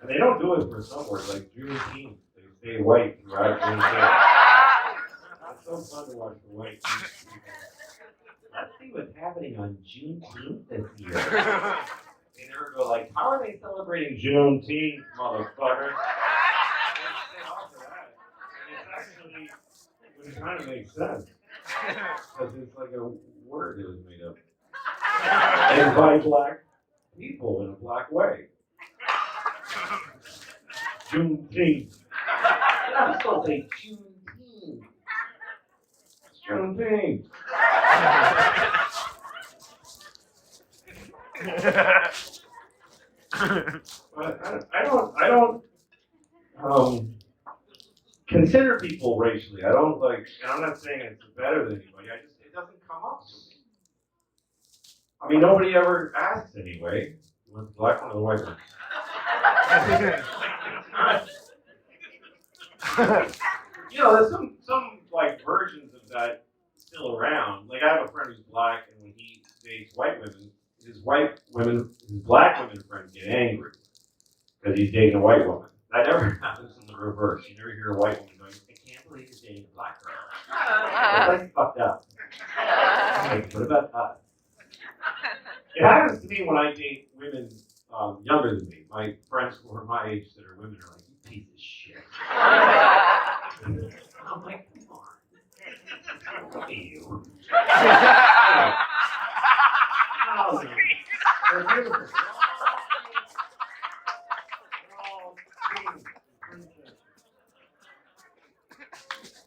And they don't do it for some words, like Juneteenth. They stay white throughout Juneteenth. It's so fun to watch the white people. Let's see what's happening on Juneteenth this year. They never go like, how are they celebrating Juneteenth, motherfucker? It kind of makes sense. Because it's like a word that was made up. And by black people in a black way. Juneteenth. I'm supposed to say Juneteenth. It's Juneteenth. But I don't consider people racially. I don't like, and I'm not saying it's better than anybody. It doesn't come up to me. I mean, nobody ever asks anyway. You want the black one or the white one? You know, there's some like versions of that still around. Like I have a friend who's black, and when he dates white women, his black women friends get angry because he's dating a white woman. That never happens in the reverse. You never hear a white woman going, "I can't believe you're dating a black girl." That's like fucked up. Like, what about us? It happens to me when I date women younger than me. My friends who are my age that are women are like, "You piece of shit." I'm like, come on. Look at you. Oh, they're beautiful.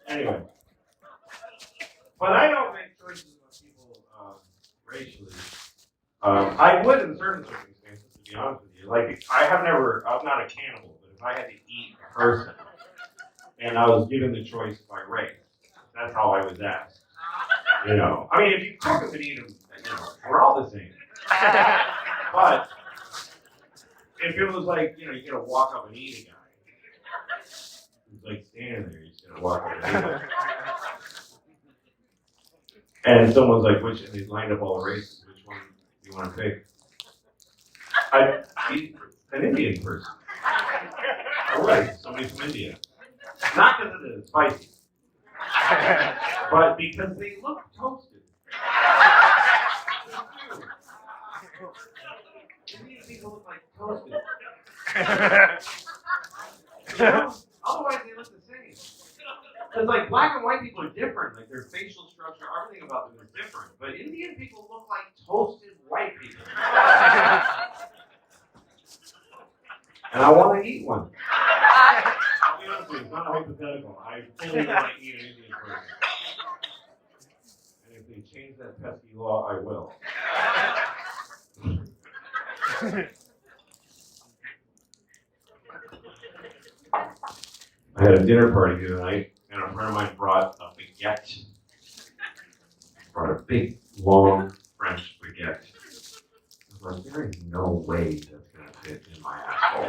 Anyway, but I don't make choices about people racially. I would in certain circumstances, to be honest with you. Like, I'm not a cannibal, but if I had to eat a person and I was given the choice by race, that's how I was asked. You know, I mean, if you cook them and eat them, you know, we're all the same. But if it was like, you know, you gotta walk up and eat a guy, he's like standing there, you just gotta walk up and eat him. And someone's like, and they lined up all the races, which one do you want to pick? I'd eat an Indian person. I would, somebody from India. Not because it is spicy, but because they look toasted. Indian people look like toasted. You know? Otherwise, they look the same. Because like black and white people are different. Like their facial structure, everything about them is different. But Indian people look like toasted white people. And I want to eat one. I'll be honest with you, it's not a hypothetical. I fully want to eat an Indian person. And if they change that pesky law, I will. I had a dinner party the other night, and a friend of mine brought a baguette. Brought a big, long French baguette. I was like, there is no way that's going to fit in my asshole.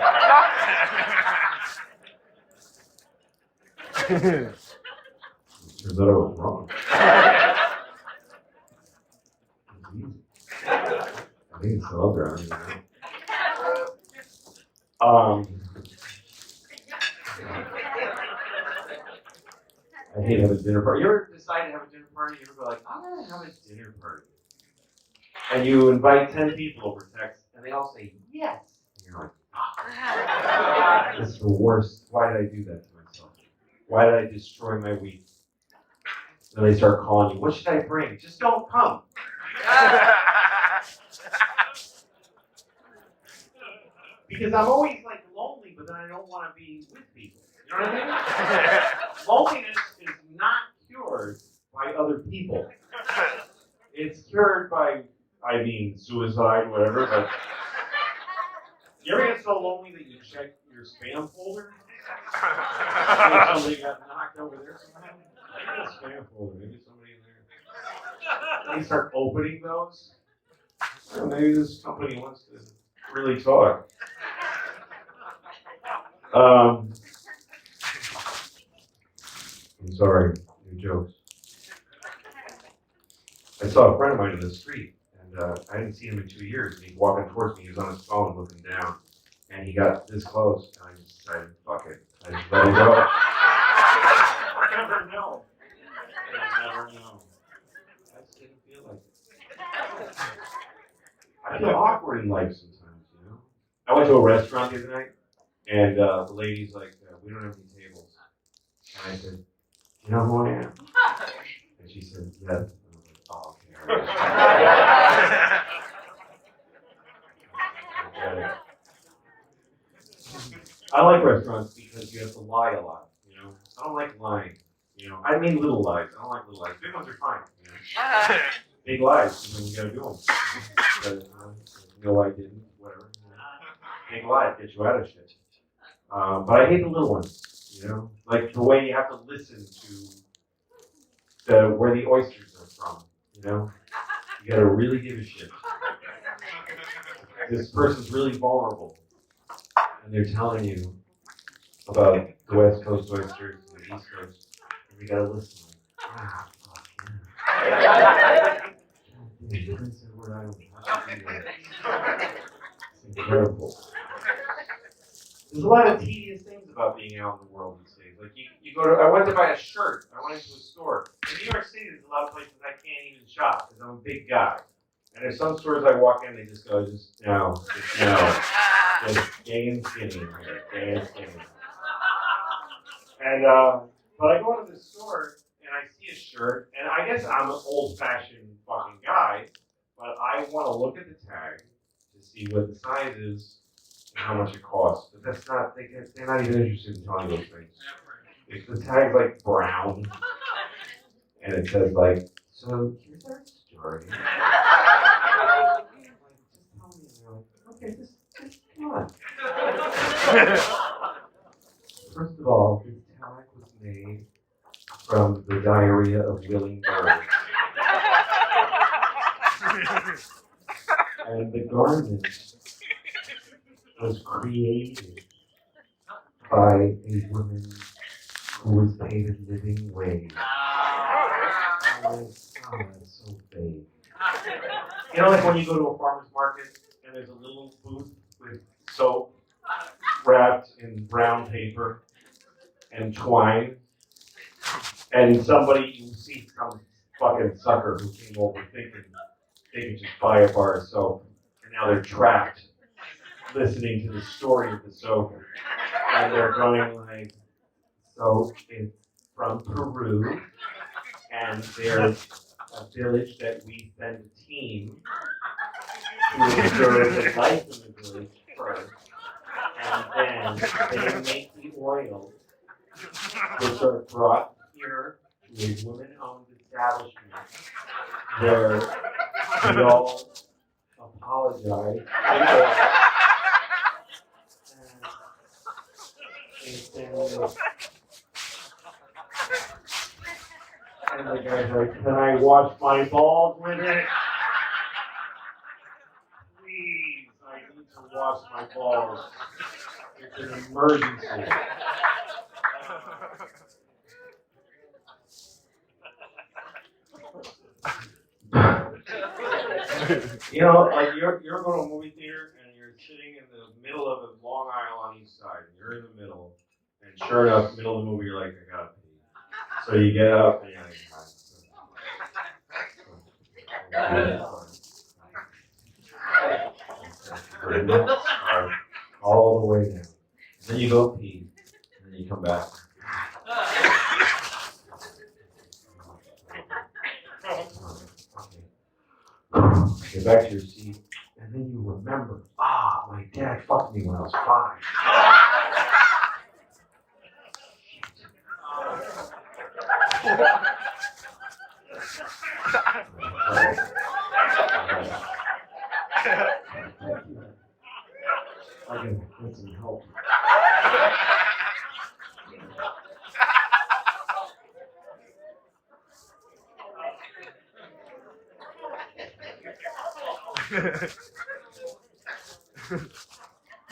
Turns out I was wrong. I think it's still up there. I don't even know. I hate having a dinner party. You ever decide to have a dinner party? You ever go like, I'm going to have a dinner party. And you invite 10 people over text, and they all say yes. And you're like, oh, this is the worst. Why did I do that to myself? Why did I destroy my week? Then they start calling you, what should I bring? Just don't come. Because I'm always like lonely, but then I don't want to be with people. You know what I mean? Loneliness is not cured by other people. It's cured by, suicide, whatever, but you ever get so lonely that you check your spam folder? Maybe somebody got knocked over there somehow? Maybe a spam folder, maybe somebody in there. And you start opening those. Well, maybe this company wants to really talk. I'm sorry, new jokes. I saw a friend of mine in the street, and I hadn't seen him in 2 years. And he's walking towards me. He was on his phone looking down, and he got this close. And I just decided, fuck it. I just let him go. I never know. I never know. I just didn't feel like it. I feel awkward in life sometimes, you know? I went to a restaurant the other night, and the lady's like, we don't have any tables. And I said, you know who I am? And she said, yes. Oh, okay. I like restaurants because you have to lie a lot, you know? I don't like lying, you know? I mean little lies. I don't like little lies. Big ones are fine, you know? Big lies, you gotta do them. But, no, I didn't, whatever. Big lies get you out of shit. But I hate the little ones. You know, like the way you have to listen to where the oysters are from. You know, you gotta really give a shit. This person's really vulnerable, and they're telling you about the West Coast oysters and the East Coast, and you gotta listen. Ah, fuck yeah. Prince Edward Island. It's incredible. There's a lot of tedious things about being out in the world these days. Like you go to, I went to buy a shirt. I went into a store. In New York City, there's a lot of places I can't even shop because I'm a big guy. And there's some stores I walk in, they just go, just no, just gay and skinny in here, gay and skinny. And but I go into the store and I see a shirt, and I guess I'm an old-fashioned fucking guy, but I want to look at the tag to see what the size is and how much it costs. But that's not, they're not even interested in telling those things. If the tag's like brown, and it says like, so here's our story. Like, just tell me, and they're like, okay, just come on. First of all, this tag was made from the diarrhea of willing birds. And the garment was created by a woman who was paid a living wage. Oh, that's so vague. You know, like when you go to a farmer's market and there's a little booth with soap wrapped in brown paper and twine, and somebody, you see some fucking sucker who came over thinking they could just buy a bar of soap, and now they're trapped listening to the story of the soap, and they're going like, so it's from Peru, and there's a village that we send a team to observe the life of the village first, and then they make the oils, which are brought here to a woman-owned establishment where we all apologize. And the guy's like, can I wash my balls with it? Please, I need to wash my balls. It's an emergency. You know, like you're going to a movie theater and you're sitting in the middle of a long aisle on each side, and you're in the middle, and sure enough, middle of the movie, you're like, I gotta pee. So you get up and you're like, all the way down. Then you go pee, and then you come back. Get back to your seat, and then you remember, my dad fucked me when I was 5. I can get some help.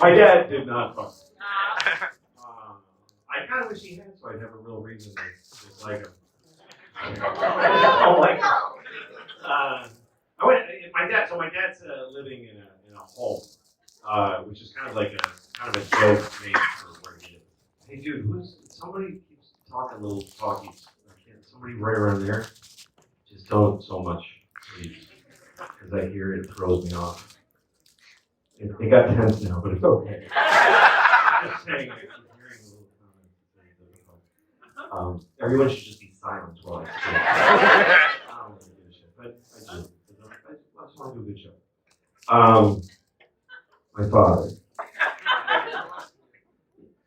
My dad did not fuck. I kind of wish he had, so I'd have a real reason to dislike him. I don't like him. My dad's living in a home, which is kind of like a joke name for where he is. Hey, dude, somebody keeps talking a little talky. Somebody right around there. Just don't so much, please, because I hear it throws me off. It got tense now, but it's okay. I'm just saying, I keep hearing a little comment. Everyone should just be silent while I speak. I don't want to give a shit, but I do. I just want to do a good show. My father,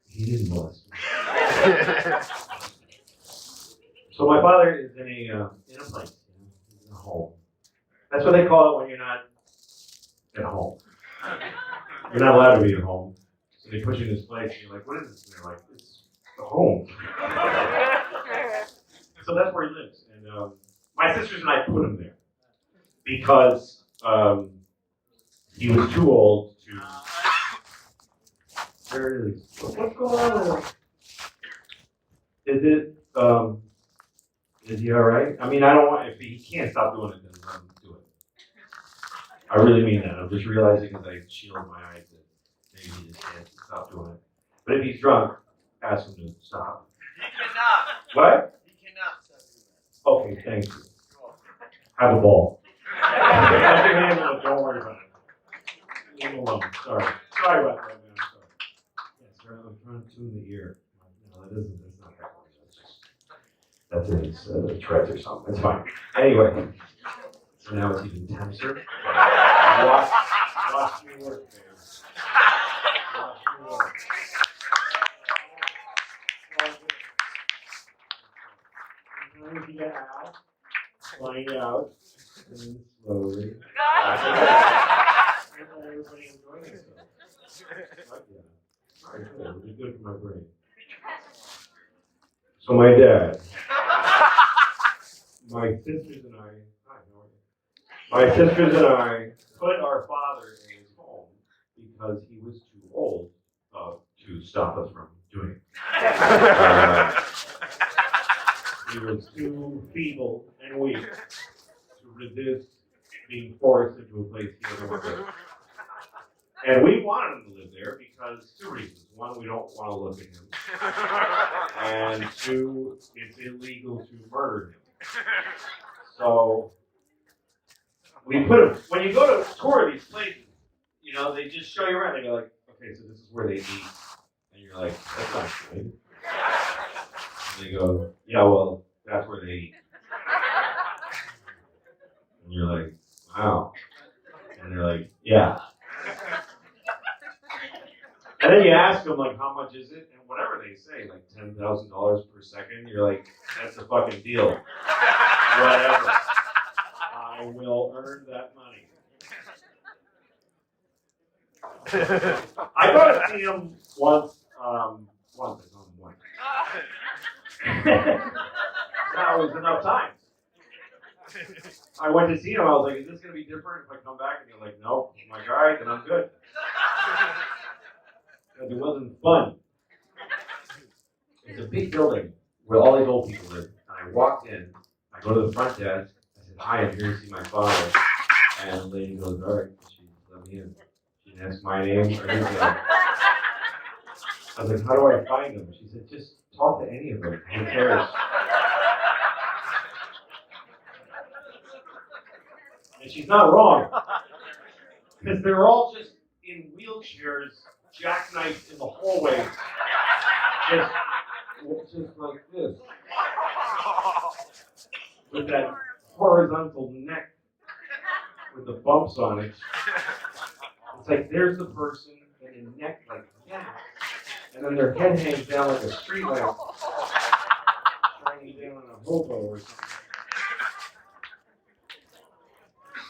he didn't molest me. So my father is in a place, he's in a home. That's what they call it when you're not at home. You're not allowed to be at home. So they put you in this place, and you're like, what is this? And they're like, it's home. So that's where he lives. And my sisters and I put him there because he was too old to. Where is? What's going on? Is it? Is he all right? I mean, I don't want. If he can't stop doing it, then let him do it. I really mean that. I'm just realizing as I shield my eyes that maybe he just can't stop doing it. But if he's drunk, ask him to stop. He cannot. What? He cannot stop doing that. Okay, thank you. Have a ball. I can handle it. Don't worry about it. Leave him alone. Sorry. Sorry about that, man. I'm sorry. Yeah, sorry. I'm trying to tune the ear. No, that isn't. That's not heckling. That's just. That's his Tourette's or something. It's fine. Anyway. So now it's even tenser. Watch me work, man. Watch me work. Sometimes you get out, flying out, and then slowly. Everybody enjoying themselves. Like that. All right, good. It'll be good for my brain. So my dad, my sisters and I put our father in his home because he was too old to stop us from doing it. He was too feeble and weak to resist being forced into a place he doesn't want to live. And we wanted him to live there because two reasons. One, we don't want to look at him. And two, it's illegal to murder him. So we put him, when you go to tour these places, you know, they just show you around and you're like, okay, so this is where they eat. And you're like, that's not good. And they go, yeah, well, that's where they eat. And you're like, wow. And they're like, yeah. And then you ask them, like, how much is it? And whatever they say, like $10,000 per second, you're like, that's a fucking deal. Whatever. I will earn that money. I got to see him once. I saw him once. That was enough time. I went to see him. I was like, is this going to be different if I come back? And you're like, no. I'm like, all right, then I'm good. Because it wasn't fun. It's a big building where all these old people live. And I walked in. I go to the front desk. I said, hi, I'm here to see my father. And the lady goes, all right. She let me in. She didn't ask my name or his name. I was like, how do I find him? She said, just talk to any of them. Who cares? And she's not wrong. Because they're all just in wheelchairs, jackknifed in the hallway. Just like this. With that horizontal neck with the bumps on it. It's like there's the person and the neck like that. And then their head hangs down like a street lamp. Hanging down on a hobo or something.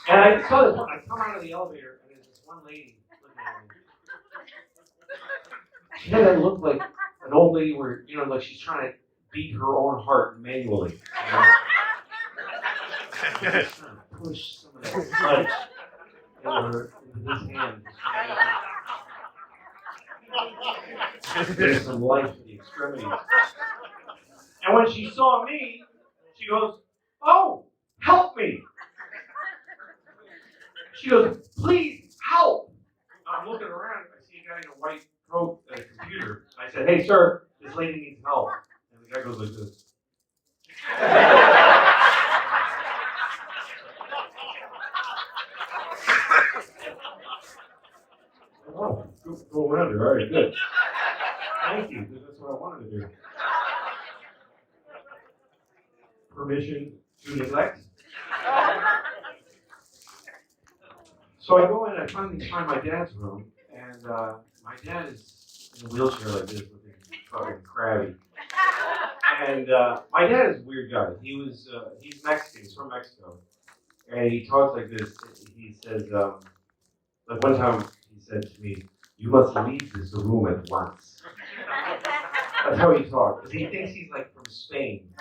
And I saw this one, I come out of the elevator and there's this one lady looking at me. She had that look like an old lady where, you know, like she's trying to beat her own heart manually. You know? She's trying to push some of that sludge into his hand. There's some life in the extremities. And when she saw me, she goes, oh, help me. She goes, please help. I'm looking around, I see a guy in a white coat at a computer. I said, hey sir, this lady needs help. And the guy goes like this. Oh, go around her. All right, good. Thank you. That's what I wanted to do. Permission to neglect. So I go in and I finally find my dad's room, and my dad is in a wheelchair like this, looking fucking crabby. And my dad is a weird guy. He's Mexican. He's from Mexico, and he talks like this. He says, like one time he said to me, "You must leave this room at once." That's how he talks. Because he thinks he's like from Spain.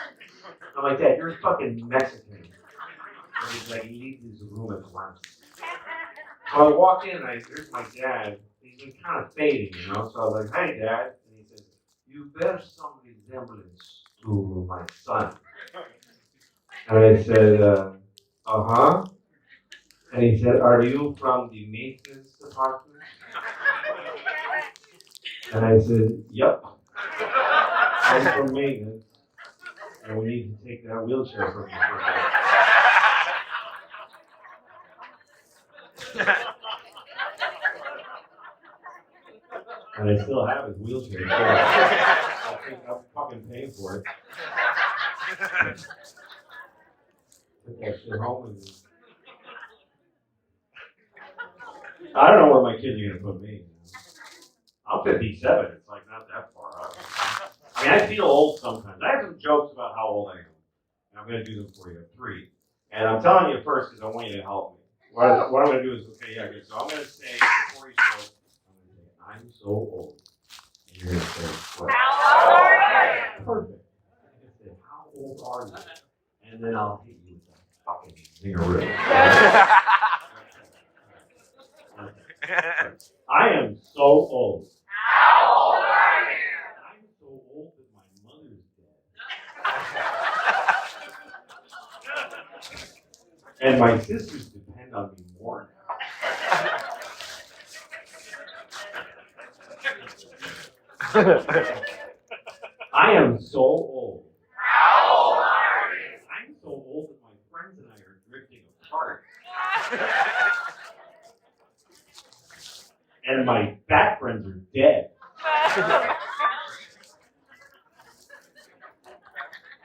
I'm like, Dad, you're fucking Mexican. And he's like, leave this room at once. So I walk in and here's my dad. He's been kind of fading, you know. So I was like, hey, Dad. And he says, you bear some resemblance to my son. And I said, uh-huh. And he said, are you from the maintenance department? And I said, yep. I'm from maintenance. And we need to take that wheelchair from you for a bit. And I still have his wheelchair. So I think I'm fucking paying for it. Took that shit home with me. I don't know where my kids are gonna put me. I'm 57. It's like not that far out. I mean, I feel old sometimes. I have some jokes about how old I am. And I'm gonna do them for you. 3. And I'm telling you first because I want you to help me. What I'm gonna do is, okay, yeah, good. So I'm gonna say before you go, I'm so old. And you're gonna say, what? How old are you? Perfect. I'm gonna say, how old are you? And then I'll hit you with that fucking zingaroo. I am so old. How old are you? I'm so old that my mother's dead. And my sisters depend on me more now. I am so old. How old are you? I'm so old that my friends and I are drifting apart. And my fat friends are dead.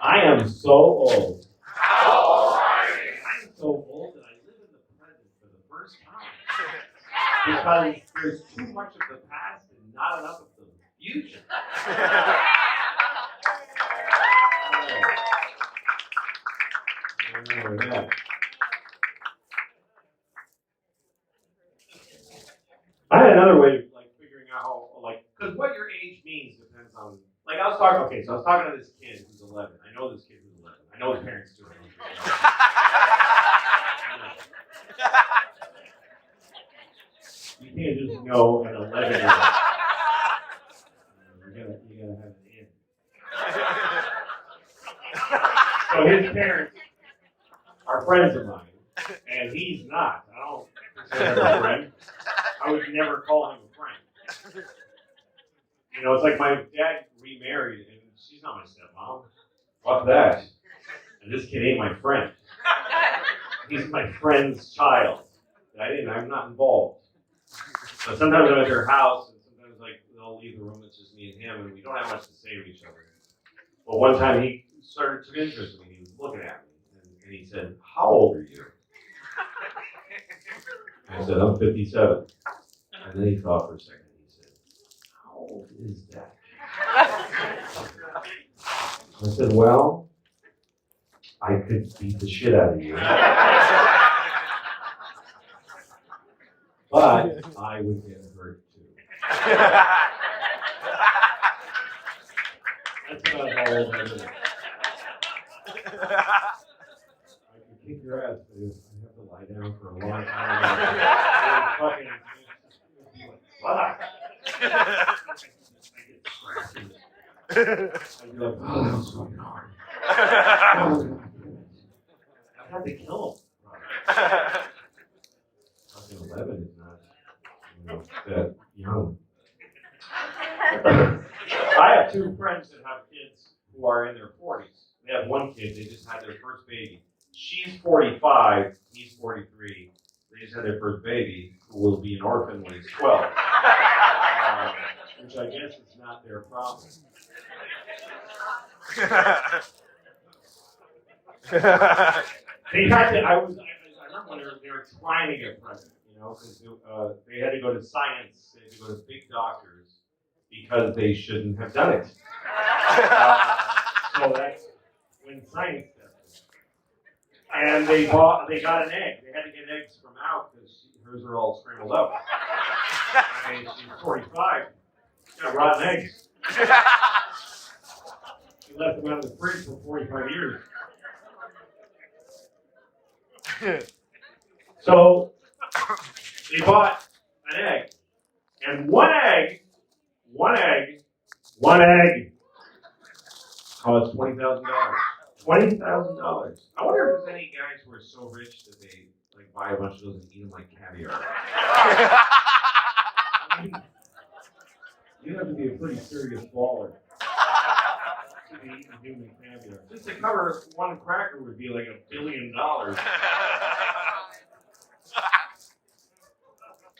I am so old. How old are you? I'm so old that I live in the present for the first time. Because there's too much of the past and not enough of the future. Yeah. I had another way of like figuring out how, like, because what your age means depends on, like, I was talking to this kid who's 11. I know this kid who's 11. I know his parents too. You can't just know an 11-year-old. You gotta have an in. So his parents are friends of mine, and he's not. I don't consider him a friend. I would never call him a friend. You know, it's like my dad remarried, and she's not my stepmom. Fuck that. And this kid ain't my friend. He's my friend's child. I'm not involved. So sometimes I'm at their house, and sometimes like they'll leave the room. It's just me and him, and we don't have much to say to each other. But one time he started to interest me. He was looking at me, and he said, "How old are you?" I said, "I'm 57." And then he thought for a second. He said, "How old is that?" I said, "Well, I could beat the shit out of you. But I would get hurt too." That's about how old I am. I could kick your ass, but if I have to lie down for a long time, fucking, fuck. I'd be like, oh, that was fucking hard. Oh, I had to kill him. Fucking 11 is not, that young. I have 2 friends that have kids who are in their 40s. They have 1 kid, they just had their first baby. She's 45, he's 43. They just had their first baby, who will be an orphan when he's 12. Which I guess is not their problem. They had to, I remember when they were trying to get pregnant, because they had to go to science, they had to go to big doctors, because they shouldn't have done it. So that's when science does it. And they got an egg. They had to get eggs from out because hers are all scrambled up. I mean, she's 45. Got rotten eggs. They left them out of the fridge for 45 years. So they bought an egg. And one egg costs $20,000. $20,000. I wonder if there's any guys who are so rich that they like buy a bunch of those and eat them like caviar. I mean, you have to be a pretty serious baller to be eating human caviar. Just to cover one cracker would be like $1 billion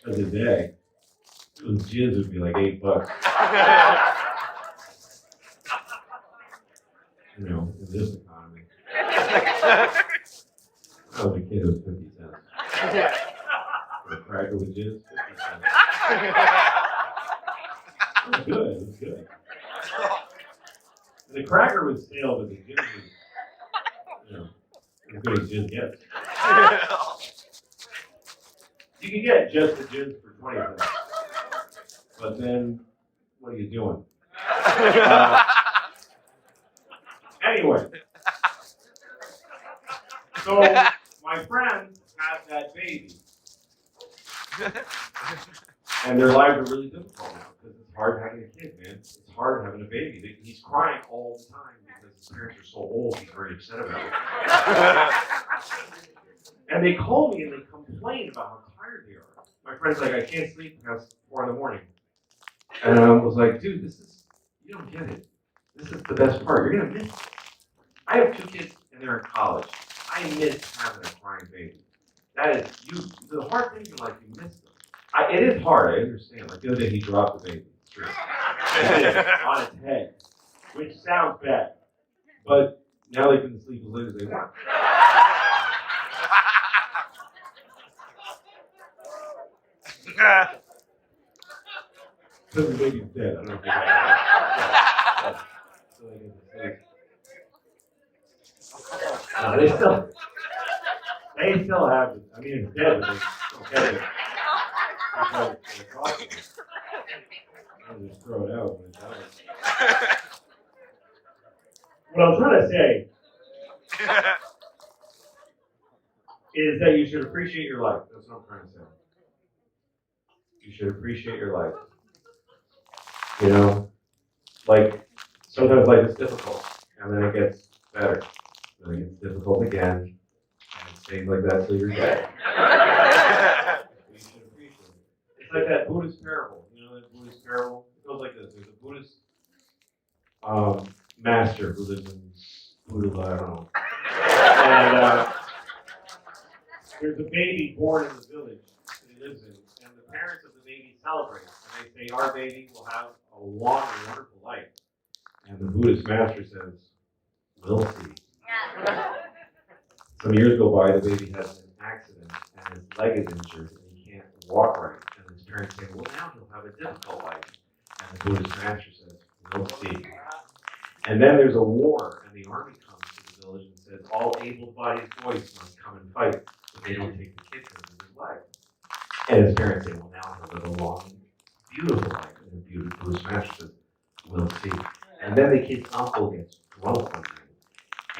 a day. Those jizz would be like $8. You know, in this economy. I was a kid, it was 50 cents. For a cracker with jizz, 50 cents. It was good, it was good. And the cracker was stale, but the jizz was, you know, as good as jizz gets. You can get just the jizz for 20 cents. But then, what are you doing? Anyway, so my friend had that baby, and their lives are really difficult now because it's hard having a kid, man. It's hard having a baby. He's crying all the time because his parents are so old. He's very upset about it. And they call me and they complain about how tired they are. My friend's like, I can't sleep past 4 in the morning. And I was like, dude, you don't get it. This is the best part. You're going to miss it. I have 2 kids and they're in college. I miss having a crying baby. That is, the hard things in life, you miss them. It is hard, I understand. Like the other day, he dropped the baby. True. On its head, which sounds bad. But now they can sleep as late as they want. Because the baby's dead. I don't know if you guys know. So they get to sleep. No, they still have it. I mean, it's dead, but they still get it. Because it's awesome. I'll just throw it out when it's out. What I'm trying to say is that you should appreciate your life. That's what I'm trying to say. You should appreciate your life. You know, like sometimes life is difficult, and then it gets better. Then it gets difficult again, and it stays like that till you're dead. You should appreciate it. It's like that Buddhist parable. You know that Buddhist parable? It goes like this. There's a Buddhist master who lives in Buddha, I don't know. And there's a baby born in the village that he lives in, and the parents of the baby celebrate. And they say, our baby will have a long and wonderful life. And the Buddhist master says, we'll see. Some years go by, the baby has an accident, and his leg is injured, and he can't walk right. And his parents say, well, now he'll have a difficult life. And the Buddhist master says, we'll see. And then there's a war, and the army comes to the village and says, all able-bodied boys must come and fight, but they don't take the kid because of his leg. And his parents say, well, now he'll live a long, beautiful life. And the Buddhist master says, we'll see. And then the kid's uncle gets drunk one night,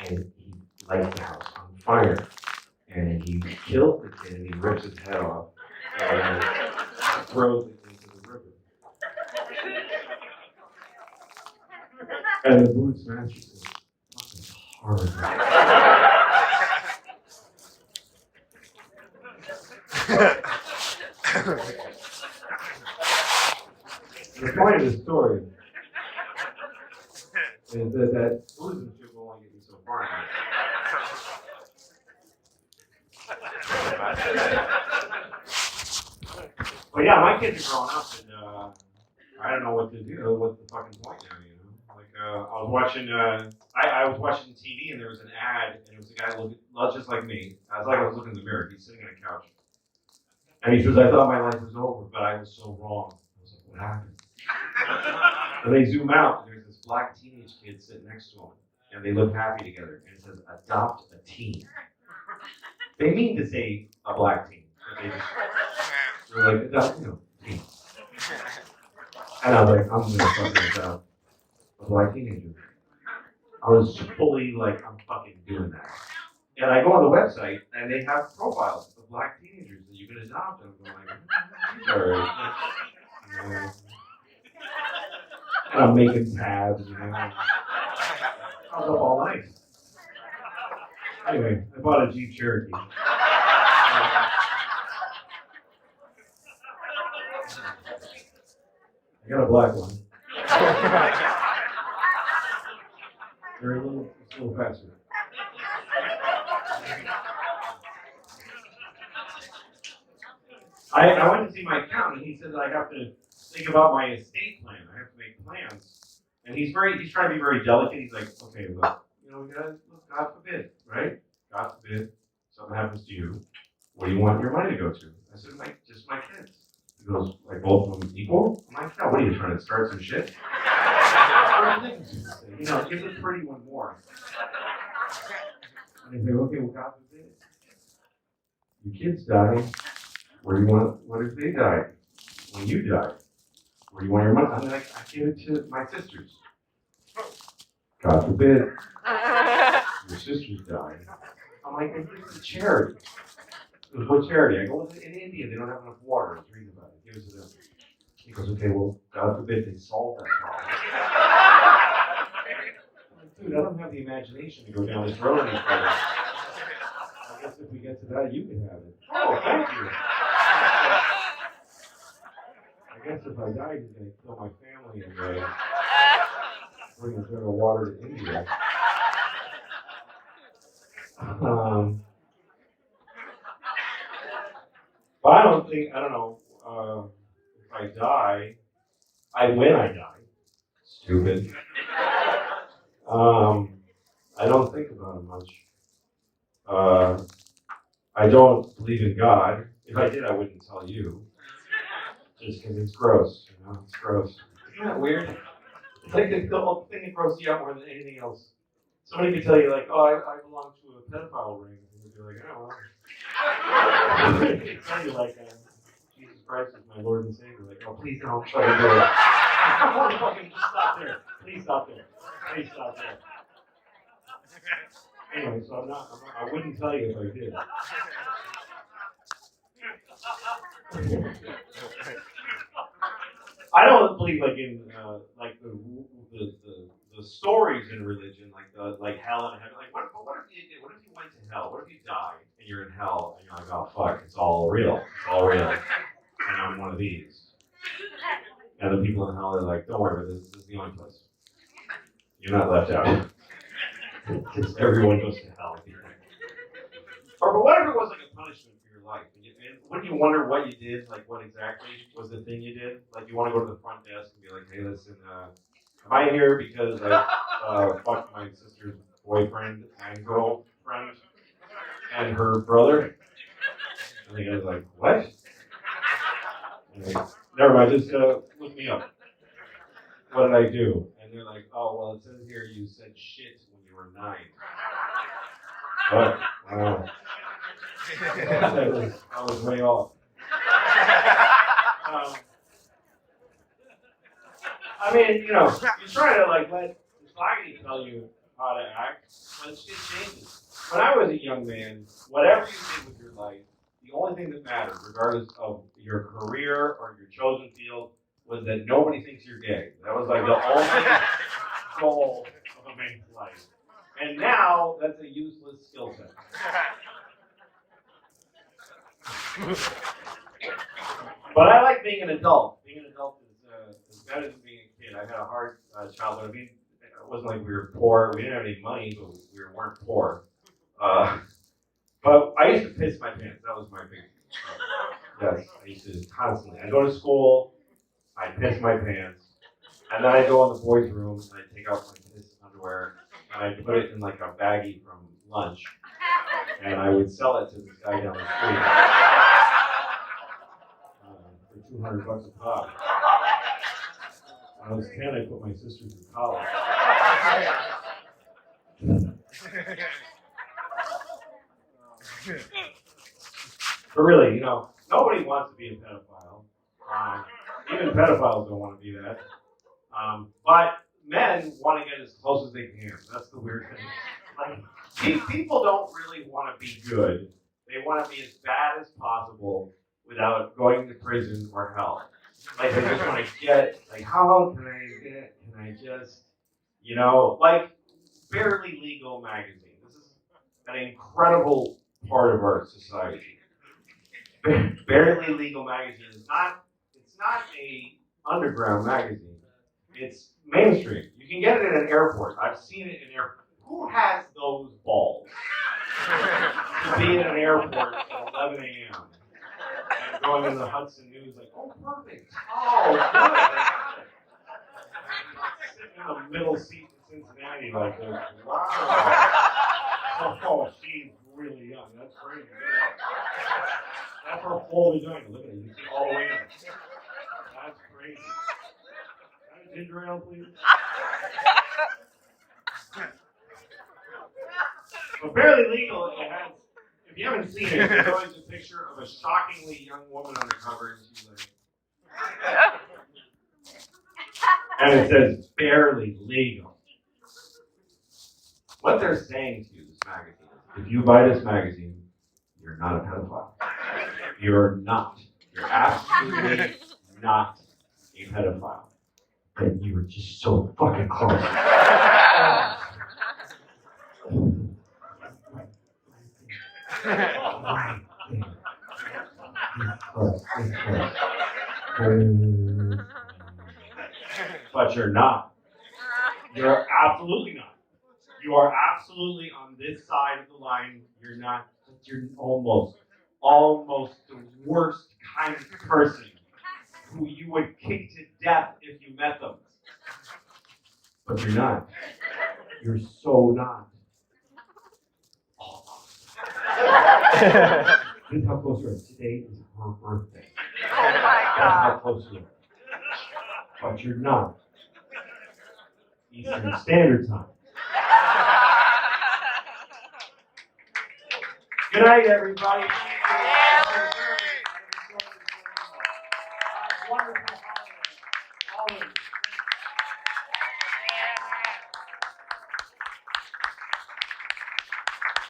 and he lights the house on fire. And he kills the kid, and he rips his head off, and throws it into the river. And the Buddhist master says, fucking hard. The point of the story is that Buddhism shit will only get you so far. But yeah, my kids are growing up, and I don't know what to do. What's the fucking point now? You know, like I was watching. I was watching TV, and there was an ad, and it was a guy looking just like me. I was looking in the mirror. He's sitting on a couch, and he says, "I thought my life was over, but I was so wrong." I was like, "What happened?" And they zoom out, and there's this black teenage kid sitting next to him, and they look happy together, and it says, "Adopt a teen." They mean to say a black teen, but they're like, "Adopt, teen." And I was like, "I'm gonna fucking adopt a black teenager." I was fully like, I'm fucking doing that. And I go on the website, and they have profiles of black teenagers that you can adopt. And I'm going like, alright. And I'm making tabs, you know. I was up all night. Anyway, I bought a Jeep Cherokee. I got a black one. They're it's a little faster. I went to see my accountant, and he said that I have to think about my estate plan. I have to make plans. And he's trying to be very delicate. He's like, okay, look, we gotta, look, God forbid, right? God forbid something happens to you. What do you want your money to go to? I said, just my kids. He goes, like both of them equal? I'm like, no, what are you trying to start some shit? Give the pretty one more. And they say, okay, well, God forbid. Your kids die. What if they die? When you die, where do you want your money? I'm like, I give it to my sisters. God forbid. Your sisters die. I'm like, I give it to charity. He goes, what charity? I go, well, in India, they don't have enough water. Let's read about it. Give it to them. He goes, okay, well, God forbid they solve that problem. I'm like, dude, I don't have the imagination to go down this road any further. I guess if we get to that, you can have it. Oh, thank you. I guess if I die, he's going to kill my family and bring a jug of water to India. But I don't know, if I die, when I die. Stupid. I don't think about it much. I don't believe in God. If I did, I wouldn't tell you. Just because it's gross, it's gross. Isn't that weird? It's like the thing that grosses you out more than anything else. Somebody could tell you, like, oh, I belong to a pedophile ring. And you'd be like, oh, well. They could tell you, like, Jesus Christ is my Lord and Savior. Like, oh, please don't try to do it. Fucking just stop there. Please stop there. Please stop there. Anyway, so I wouldn't tell you if I did. I don't believe like in like the stories in religion, like hell and heaven. Like what if you went to hell? What if you died and you're in hell and you're like, oh fuck, it's all real. It's all real. And I'm one of these. And the people in hell are like, don't worry, this is the only place. You're not left out. Because everyone goes to hell. Or but what if it was like a punishment for your life? And wouldn't you wonder what you did? Like what exactly was the thing you did? Like you want to go to the front desk and be like, hey, listen, am I here because I fucked my sister's boyfriend and girlfriend and her brother? And the guy's like, what? Like, never mind, just look me up. What did I do? And they're like, oh, well, it says here you said shit when you were 9. But, wow. I was way off. I mean, you try to like let society tell you how to act, but shit changes. When I was a young man, whatever you did with your life, the only thing that mattered, regardless of your career or your chosen field, was that nobody thinks you're gay. That was like the only goal of a man's life. And now, that's a useless skill set. But I like being an adult. Being an adult is better than being a kid. I had a hard childhood. I mean, it wasn't like we were poor. We didn't have any money, but we weren't poor. But I used to piss my pants. That was my big yes, I used to constantly. I'd go to school, I'd piss my pants, and then I'd go in the boys' room and I'd take out my piss underwear and I'd put it in like a baggie from lunch, and I would sell it to this guy down the street for $200 a pop. When I was 10, I put my sister through college. But really, nobody wants to be a pedophile. Even pedophiles don't want to be that. But men want to get as close as they can. That's the weird thing. Like, people don't really want to be good. They want to be as bad as possible without going to prison or hell. Like, they just want to get, like, how can I just, like, Barely Legal magazine. This is an incredible part of our society. Barely Legal magazine is not, it's not a underground magazine. It's mainstream. You can get it at an airport. I've seen it in airports. Who has those balls to be at an airport at 11 a.m. and going in the Hudson News like, oh, perfect. Oh, good. I got it. Sitting in the middle seat in Cincinnati like this. Wow. Oh, she's really young. That's crazy. That's her whole vagina. Look at it. You can see all the way in. That's crazy. Can I ginger ale, please? But Barely Legal, it has, if you haven't seen it, there's always a picture of a shockingly young woman on the cover, and she's like, and it says, Barely Legal. What they're saying to you, this magazine, is if you buy this magazine, you're not a pedophile. You're not. You're absolutely not a pedophile. And you were just so fucking close. Right there. But you're not. You're absolutely not. You are absolutely on this side of the line. You're not. You're almost the worst kind of person who you would kick to death if you met them. But you're not. You're so not. This is how close you are. Today is her birthday. Oh my That's God. how close you are. But you're not. Eastern Standard Time. Good night, everybody. Wonderful holiday. Always.